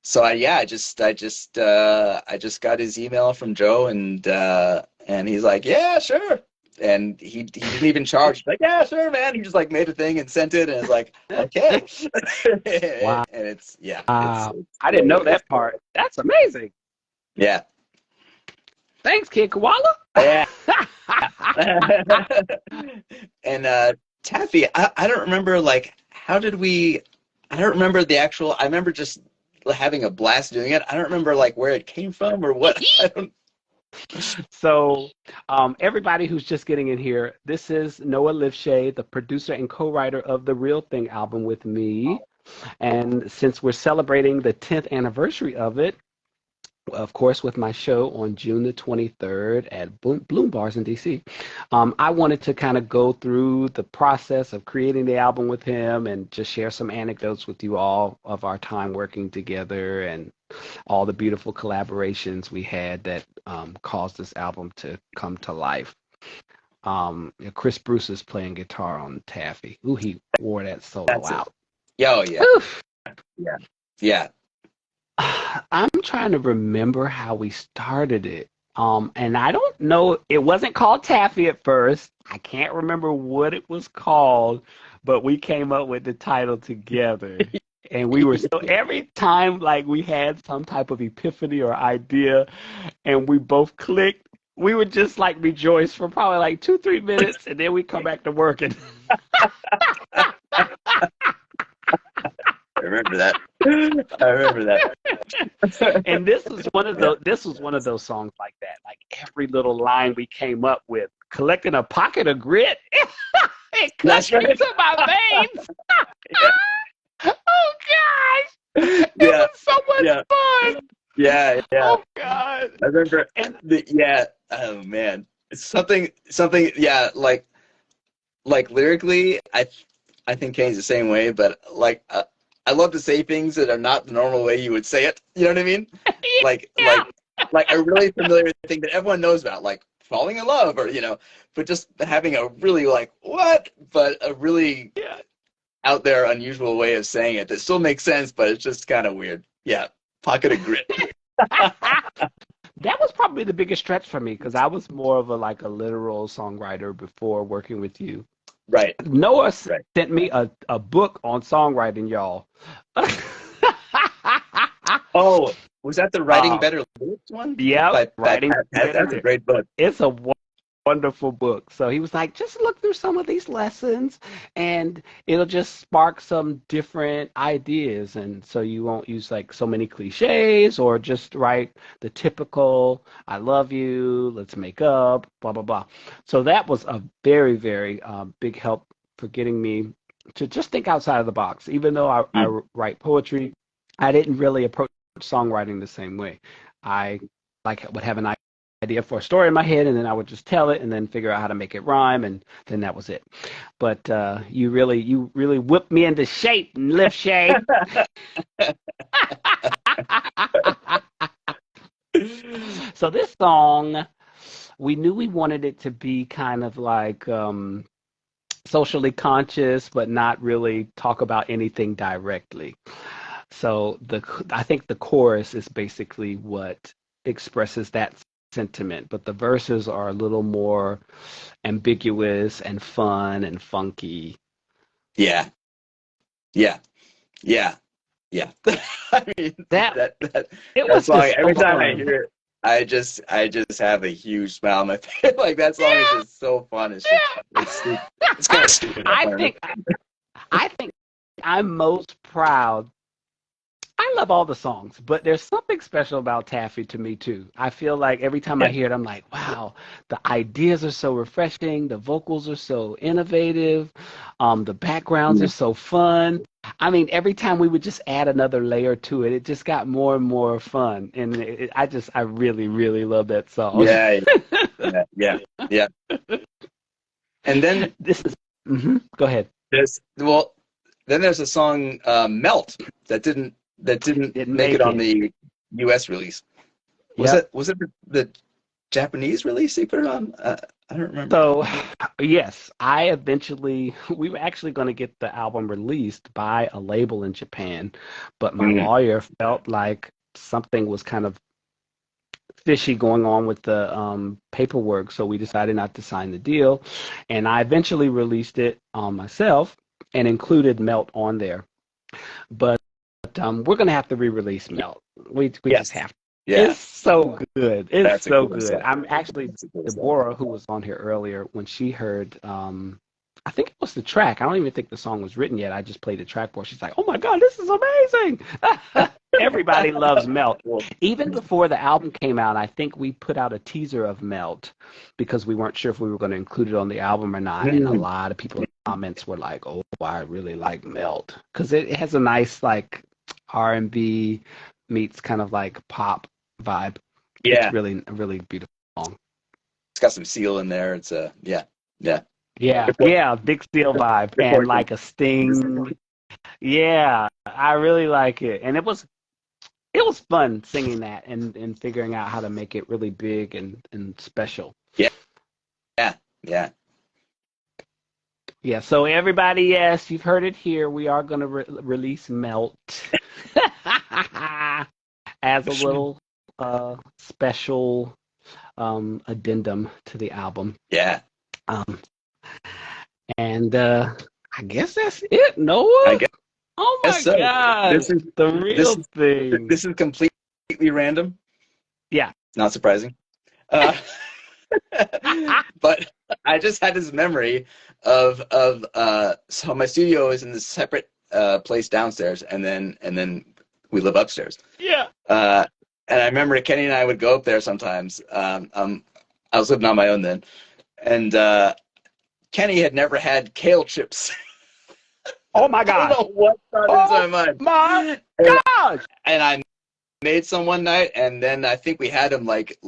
so I just got his email from Joe, and he's like, yeah, sure. And he didn't even charge. He's like, yeah, sure, man. He just like made a thing and sent it, and it's like, okay. Wow. And it's yeah, it's I didn't really know good. that part. That's amazing. Yeah. Thanks, Kid Koala. Yeah. And Taffy, I don't remember like how did we I don't remember the actual I remember just having a blast doing it. I don't remember like where it came from or what. I don't So, everybody who's just getting in here, this is Noah Lifschey, the producer and co-writer of the Real Thing album with me. And since we're celebrating the 10th anniversary of it, of course, with my show on June the 23rd at Bloom Bars in DC. I wanted to kind of go through the process of creating the album with him and just share some anecdotes with you all of our time working together and all the beautiful collaborations we had that caused this album to come to life. Chris Bruce is playing guitar on Taffy. Ooh, he wore that solo that's it. out. Yeah, oh yeah. Oof. Yeah. Yeah. I'm trying to remember how we started it. And I don't know, it wasn't called Taffy at first. I can't remember what it was called, but we came up with the title together. And we were so every time like we had some type of epiphany or idea and we both clicked, we would just like rejoice for probably like 2, 3 minutes and then we come back to work and remember that. I remember that. And this was one of those songs like that. Like every little line we came up with, collecting a pocket of grit, it That's cuts right. into my veins. Oh gosh, it Yeah, was so much yeah, fun. yeah, yeah. Oh god. I remember And yeah. Oh man, it's something. Yeah, like lyrically, I think Kane's the same way, but like I love to say things that are not the normal way you would say it. You know what I mean? Like yeah, a really familiar thing that everyone knows about, like falling in love, or but just having a really like what, but a really yeah. out there, unusual way of saying it that still makes sense, but it's just kind of weird. Yeah, pocket of grit. That was probably the biggest stretch for me because I was more of a literal songwriter before working with you. Right, Noah right. sent me a book on songwriting, y'all. Oh, was that the Writing uh, Better Lyrics one? yep, By writing Pat? That's a better. great book. It's a wonderful book. So he was like, just look through some of these lessons and it'll just spark some different ideas. And so you won't use like so many cliches or just write the typical, I love you, let's make up, blah, blah, blah. So that was a very, very big help for getting me to just think outside of the box. Even though Mm. I write poetry, I didn't really approach songwriting the same way. I would have an idea for a story in my head, and then I would just tell it, and then figure out how to make it rhyme, and then that was it. But you really whipped me into shape, Lifschey. So this song, we knew we wanted it to be kind of like socially conscious, but not really talk about anything directly. So I think the chorus is basically what expresses that sentiment, but the verses are a little more ambiguous and fun and funky. Yeah, yeah, yeah, yeah. I mean That it that was song. just so Every time I fun. hear it, I just have a huge smile on my face. Like that song is Yeah, just so fun. It's just it's stupid. It's kind yeah. of stupid. I think I think I'm most proud. I love all the songs, but there's something special about Taffy to me too. I feel like every time I Yeah. hear it, I'm like, wow, the ideas are so refreshing, the vocals are so innovative, the backgrounds are so fun. I mean, every time we would just add another layer to it, it just got more and more fun, and I really, really love that song. Yeah, yeah, yeah, yeah. And then This is, go ahead. then there's a song "Melt" that didn't Didn't make it make on it. the U.S. release. Yep. Was it the Japanese release they put it on? I don't remember. So, yes, we were actually going to get the album released by a label in Japan, but my Mm. lawyer felt like something was kind of fishy going on with the paperwork, so we decided not to sign the deal. And I eventually released it myself and included Melt on there. But we're going to have to re-release Melt. We just Yes. have to. Yeah. It's so good. It's That's a so cool good. song. I'm actually That's a cool song. Deborah, who was on here earlier, when she heard, I think it was the track. I don't even think the song was written yet. I just played the track for her. She's like, "Oh my God, this is amazing!" Everybody loves Melt. Cool. Even before the album came out, I think we put out a teaser of Melt because we weren't sure if we were going to include it on the album or not. And a Mm. lot of people in the comments were like, "Oh, I really like Melt," because it has a nice like R&B meets kind of like pop vibe. It's Yeah. really a really beautiful song. It's got some Seal in there. It's a yeah. Yeah. Yeah, Good point. yeah, big steel vibe Good and point. like a sting. Yeah, I really like it. And it was fun singing that and figuring out how to make it really big and special. Yeah. Yeah. Yeah. Yeah, so everybody, yes, you've heard it here. We are going to release Melt as a little special addendum to the album. Yeah. Um, and I guess that's it, I Noah. guess Oh my so. gosh, This is the this real is thing. this is completely random. Yeah. Not surprising. Uh, but I just had this memory of so my studio is in this separate place downstairs, and then we live upstairs. Yeah. And I remember Kenny and I would go up there sometimes. I was living on my own then, and Kenny had never had kale chips. Oh my I don't gosh. know what got into Oh my mind. my And, gosh. and I made some one night, and then I think we had them like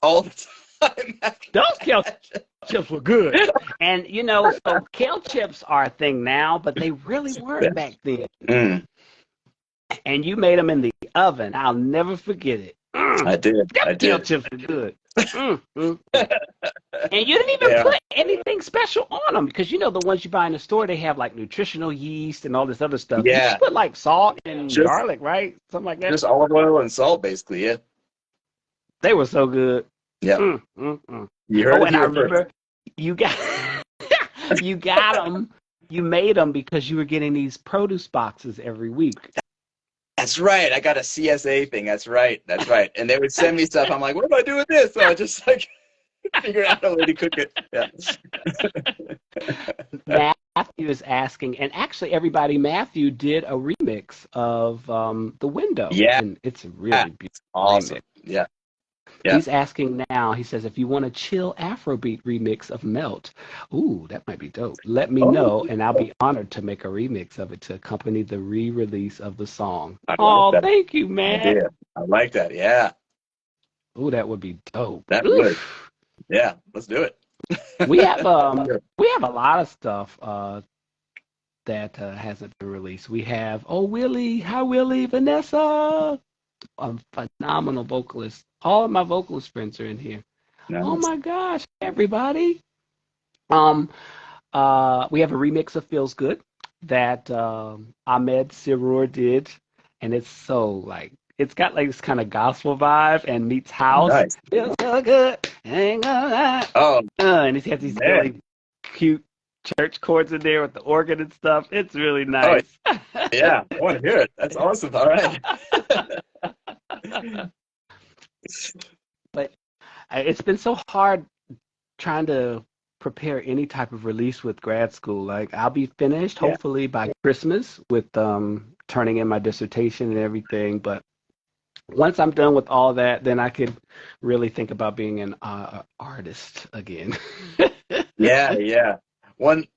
all the time after Those kale that. chips were good. And so kale chips are a thing now, but they really weren't back then. Mm, And you made them in the oven. I'll never forget it. I did. Them I kale did. chips were good. And you didn't even Yeah. put anything special on them because the ones you buy in the store, they have like nutritional yeast and all this other stuff. You Yeah. just put like salt and Just garlic, right? Something like that. just olive oil and salt, basically. Yeah. They were so good. Yeah. You heard Oh, it and I here first. remember you got you got them. You made them because you were getting these produce boxes every week. That's right. I got a CSA thing. That's right. That's right. And they would send me stuff. I'm like, what do I do with this? So I just like figure out a way to cook it. Yeah. Matthew is asking, and actually Matthew did a remix of The Window. Yeah. And it's a really beautiful Awesome. remix. Yeah. Yeah. He's asking now, he says, if you want a chill Afrobeat remix of Melt, ooh, that might be dope. Let me know, and I'll be honored to make a remix of it to accompany the re-release of the song. Thank you, man. Yeah. I like that. Yeah. Ooh, that would be dope. That would. Yeah. Let's do it. We have a lot of stuff that hasn't been released. We have Willie, hi Willie, Vanessa, a phenomenal vocalist. All of my vocalist friends are in here. Nice. Oh my gosh, everybody. We have a remix of Feels Good that Ahmed Sirur did, and it's so it's got like this kind of gospel vibe and meets house. Nice. Feels so good. Ain't gonna lie. Oh, and it's got these really cute church chords in there with the organ and stuff. It's really nice. Oh, yeah. I want to hear it. That's awesome. All right. But it's been so hard trying to prepare any type of release with grad school. Like I'll be finished hopefully by Christmas with turning in my dissertation and everything. But once I'm done with all that, then I could really think about being an artist again. Yeah. One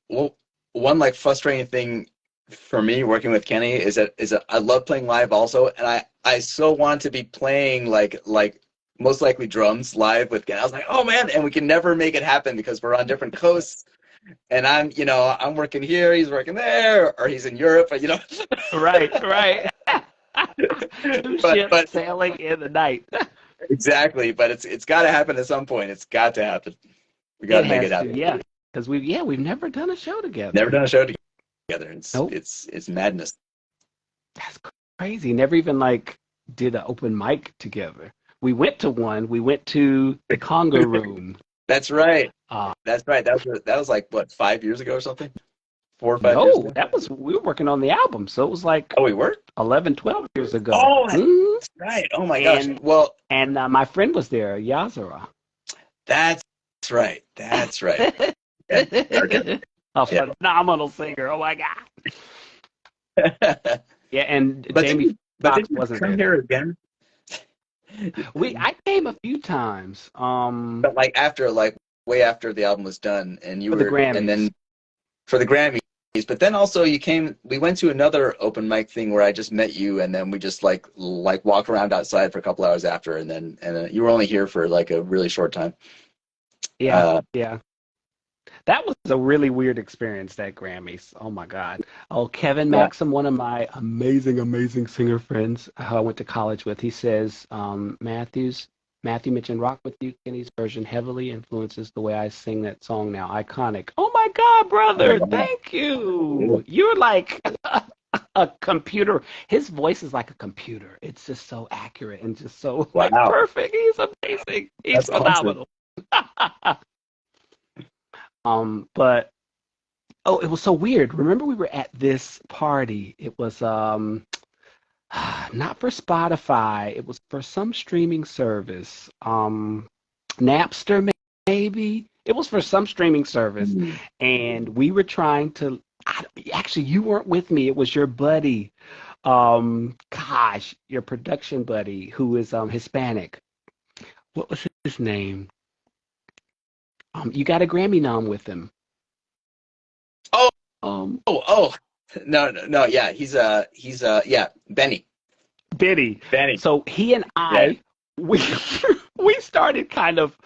like frustrating thing for me working with Kenny is that I love playing live also, and I so want to be playing like most likely drums live with Kenny. I was like, oh man, and we can never make it happen because we're on different coasts, and I'm working here, he's working there, or he's in Europe, Right. Two ships sailing in the night. Exactly, but it's got to happen at some point. It's got to happen. We got to make it happen. Yeah, because we've never done a show together. Never done a show together. Nope. It's madness. That's crazy. Never even did an open mic together. We went to one. We went to the Congo Room. That's right. That's right. That was like what, 5 years ago or something? 4 or 5 years ago? No, we were working on the album, so it was like we were 11, 12 years ago. Oh, that's right. Oh my gosh. Well, and my friend was there, Yazara. That's right. That's right. A phenomenal singer. Oh my god. Yeah, and Jamie Foxx wasn't come there. Here again? I came a few times. But way after the album was done, and you were the Grammys. And then for the Grammys. But then also we went to another open mic thing where I just met you, and then we just like walked around outside for a couple hours after, and then you were only here for like a really short time. Yeah. That was a really weird experience, that Grammys. Oh my God. Oh, Kevin Maxim, one of my amazing singer friends who I went to college with, he says, Matthew mentioned Rock With You, Kenny's version heavily influences the way I sing that song now. Iconic. Oh my God, brother. Thank you. You're like a computer. His voice is like a computer. It's just so accurate and just so perfect. He's amazing. He's phenomenal. Awesome. But it was so weird. Remember we were at this party. It was not for Spotify. It was for some streaming service. Napster maybe. It was for some streaming service. And we were trying to Actually, you weren't with me. It was your buddy. Gosh, your production buddy who is Hispanic. What was his name? You got a Grammy nom with him. Oh, Um, oh. No, no, no. Yeah, yeah, Benny. Benny. Benny. So he and Yeah. we we started kind of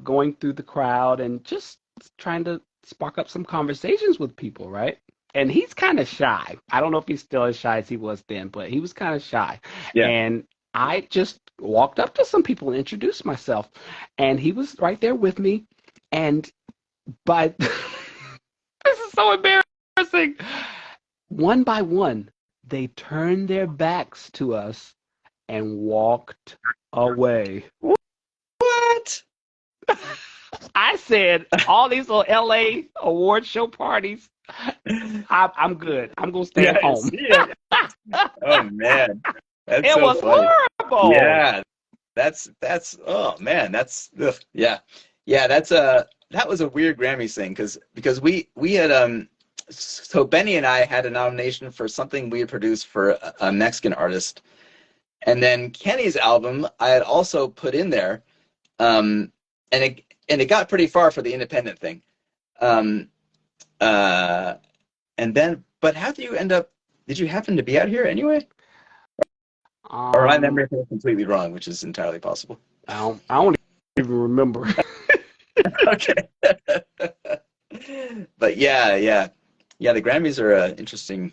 going through the crowd and just trying to spark up some conversations with people, right? And he's kind of shy. I don't know if he's still as shy as he was then, but he was kind of shy. Yeah. And I just walked up to some people and introduced myself, and he was right there with me. And by this is so embarrassing. One by one, they turned their backs to us and walked away. What? I said, all these little LA award show parties, I'm good. I'm going to stay Yeah, at home. yeah. Oh man, that's It so was funny. horrible. Yeah, that's oh man, that's ugh, yeah, yeah. That was a weird Grammys thing because we had so Benny and I had a nomination for something we had produced for a Mexican artist, and then Kenny's album I had also put in there, um, and it got pretty far for the independent thing, um, uh, and then but how do you end up? Did you happen to be out here anyway? Or my Um, memory is completely wrong, which is entirely possible. I don't even remember. Okay. But yeah, yeah. Yeah, the Grammys are interesting.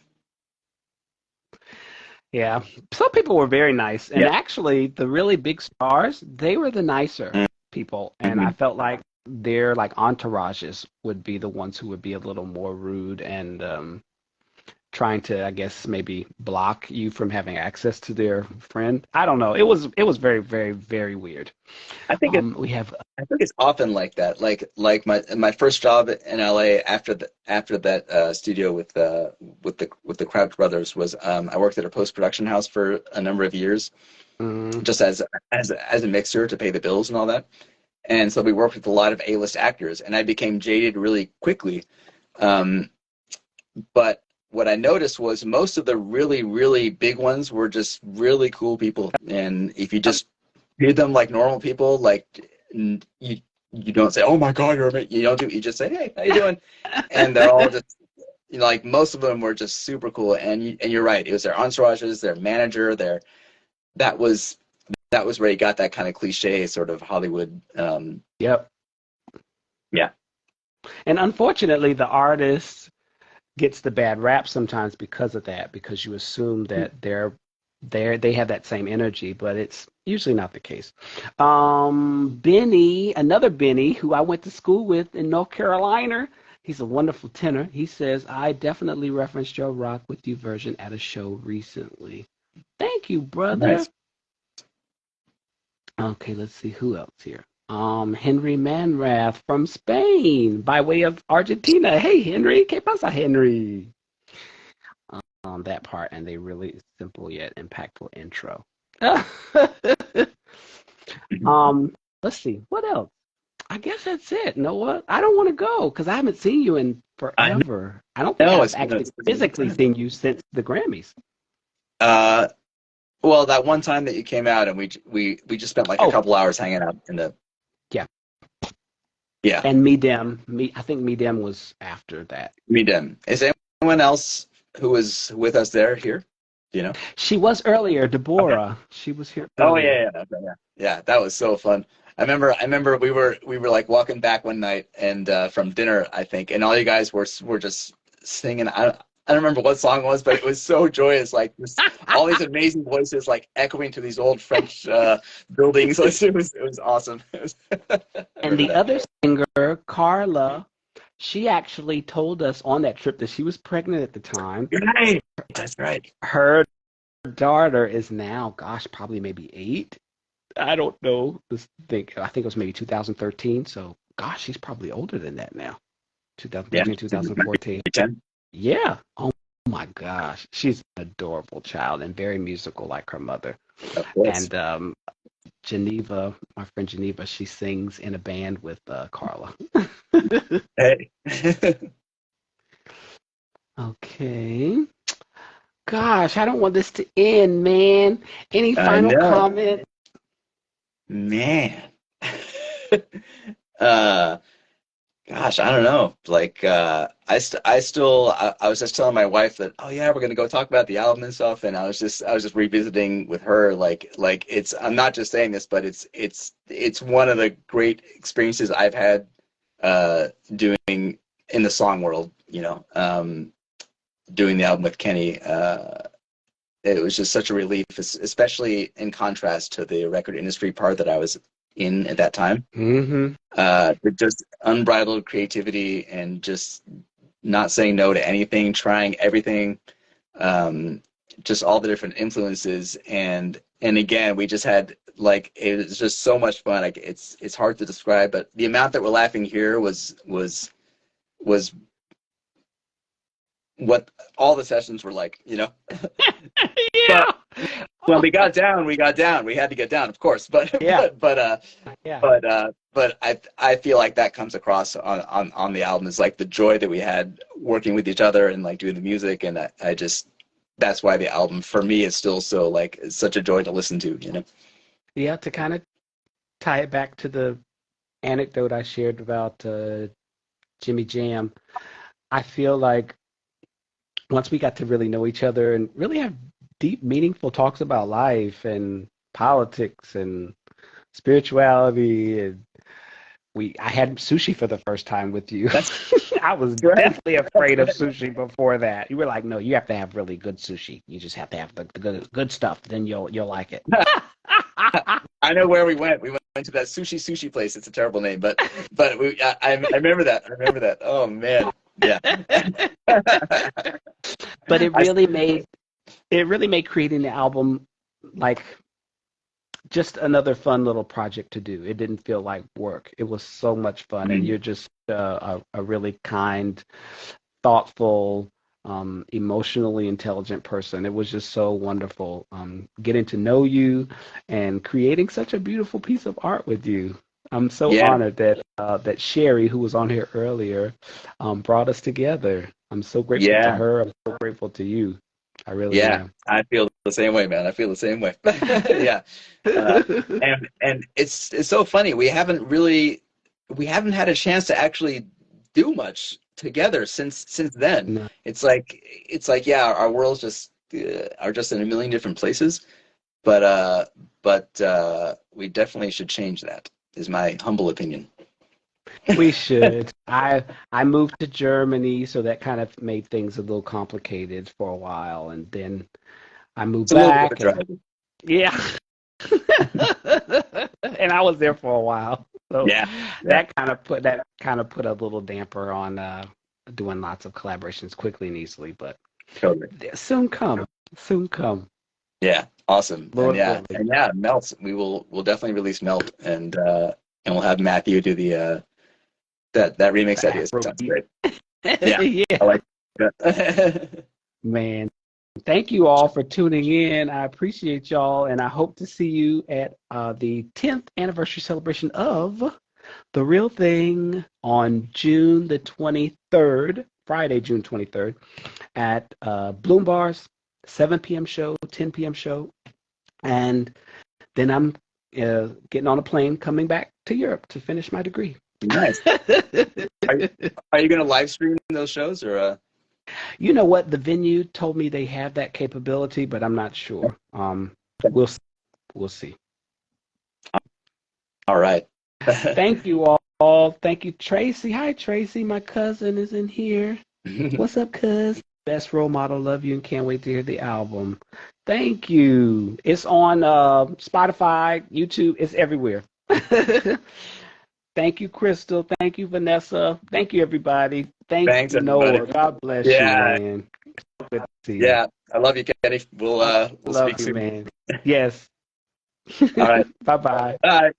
Yeah, some people were very nice, and Yeah. actually, the really big stars, they were the nicer people, and I Mm-hmm. felt like their like entourages would be the ones who would be a little more rude and trying to, I guess, maybe block you from having access to their friend. I don't know. It was very, very, very weird. I think it, We have I think it's often like that. Like my first job in LA after that studio with the Crouch Brothers was I worked at a post production house for a number of years mm, just as a mixer to pay the bills and all that. And so we worked with a lot of A-list actors, and I became jaded really quickly. Um, But what I noticed was most of the really, really big ones were just really cool people. And if you just treat them like normal people, like you don't say, "Oh my God, you don't do. You just say, "Hey, how you doing?" And they're all just like most of them were just super cool. And you're right, it was their entourages, their manager, that was that was where you got that kind of cliche sort of Hollywood. yep. Yeah, And unfortunately, the artist gets the bad rap sometimes because of that, because you assume that they have that same energy, but it's usually not the case. Benny, another Benny, who I went to school with in North Carolina, he's a wonderful tenor. He says, I definitely referenced your Rock With You version at a show recently. Thank you, brother. nice. Okay, let's see who else here. Henry Manrath from Spain by way of Argentina. Hey, Henry, ¿qué pasa, Henry? That part and they really simple yet impactful intro. um, let's see what else. I guess that's it. You know what? I don't want to go because I haven't seen you in I forever. I don't think know I've it's been actually physically seen you since the Grammys. uh, Well, that one time that you came out and we just spent like a Oh, couple hours hanging out in the yeah. yeah, And Me Dem. I think Me Dem was after that. me dim. Is anyone else who was with us there here? Do you know? She was earlier, Okay. Deborah. She was here Oh earlier. yeah, yeah, okay, yeah. Yeah, that was so fun. I remember we were like walking back one night and from dinner, I think, and all you guys were just singing. I don't remember what song it was, but it was so joyous. Like just all these amazing voices, like echoing to these old French buildings. It was awesome. I And remember the that. other singer, Carla, she actually told us on that trip that she was pregnant at the time. Right. That's right. Her daughter is now, gosh, probably maybe 8. I don't know. I think it was maybe 2013. So, gosh, she's probably older than that now. Yeah. 2013, 2014. 10. Yeah. Oh my gosh. She's an adorable child and very musical like her mother. Of course. And Geneva, my friend Geneva, she sings in a band with Carla. Hey. Okay. Gosh, I don't want this to end, man. Any I final know, comment? man. uh, Gosh, I don't know. Like, I was just telling my wife that, oh yeah, we're gonna go talk about the album and stuff, and I was just revisiting with her, like it's, I'm not just saying this, but it's one of the great experiences I've had, doing in the song world, doing the album with Kenny. It was just such a relief, especially in contrast to the record industry part that I was in at that time. Mm-hmm. With just unbridled creativity and just not saying no to anything, trying everything, um, just all the different influences, and again, we just had, like, it was just so much fun. Like, it's hard to describe, but the amount that we're laughing here was what all the sessions were like. But Yeah. when we got down, we got down. We had to get down, of course. But Yeah. Yeah. but I feel like that comes across on the album, is like the joy that we had working with each other and like doing the music, and I just, that's why the album for me is still so, like, it's such a joy to listen to. Yeah. To kind of tie it back to the anecdote I shared about Jimmy Jam, I feel like once we got to really know each other and really have deep, meaningful talks about life and politics and spirituality, and I had sushi for the first time with you. That's I was right. deathly afraid of sushi before that. You were like, no, you have to have really good sushi. You just have to have the good stuff. Then you'll like it. I know where we went. We went to that sushi place. It's a terrible name, but I remember that. I remember that. Oh man, yeah. But it I really made creating the album like just another fun little project to do. It didn't feel like work. It was so much fun, and you're just a really kind, thoughtful, emotionally intelligent person. It was just so wonderful getting to know you and creating such a beautiful piece of art with you. I'm so yeah. honored that Sherry, who was on here earlier, brought us together. I'm so grateful to Yeah. her. I'm so grateful to you. I really Yeah, am. I feel the same way, man. I feel the same way. Yeah. And it's so funny. We haven't had a chance to actually do much together since then. No. It's like yeah, our worlds just are just in a million different places, but we definitely should change that, is my humble opinion. We should. I moved to Germany, so that kind of made things a little complicated for a while, and then I moved It's a little bit of a back, and drive. yeah, and I was there for a while, so Yeah. Yeah. that kind of put a little damper on doing lots of collaborations quickly and easily, but Totally. soon come, soon come, Yeah, awesome. And Lord yeah, willing. and yeah, Melt. We'll definitely release Melt, and we'll have Matthew do the that The remix idea. Sounds Afrobeat, great. Yeah, I yeah, like that. man. Thank you all for tuning in. I appreciate y'all, and I hope to see you at the 10th anniversary celebration of The Real Thing on June the 23rd, Friday, June 23rd, at Bloom Bars, 7 p.m. show, 10 p.m. show. And then I'm getting on a plane coming back to Europe to finish my degree. Nice. Are, are you going to live stream those shows or? You know what? The venue told me they have that capability, but I'm not sure. We'll we'll see. All right. Thank you all. Thank you, Tracy. Hi, Tracy. My cousin is in here. What's up, cuz? Best role model. Love you and can't wait to hear the album. Thank you. It's on Spotify, YouTube. It's everywhere. Thank you, Crystal. Thank you, Vanessa. Thank you, everybody. Thank Thanks, you, everybody. Noah. God bless you, Yeah, man. Good to see you. yeah. I love you, Kenny. We'll I we'll love speak you, soon. man. Yes. All right. Bye bye. Bye.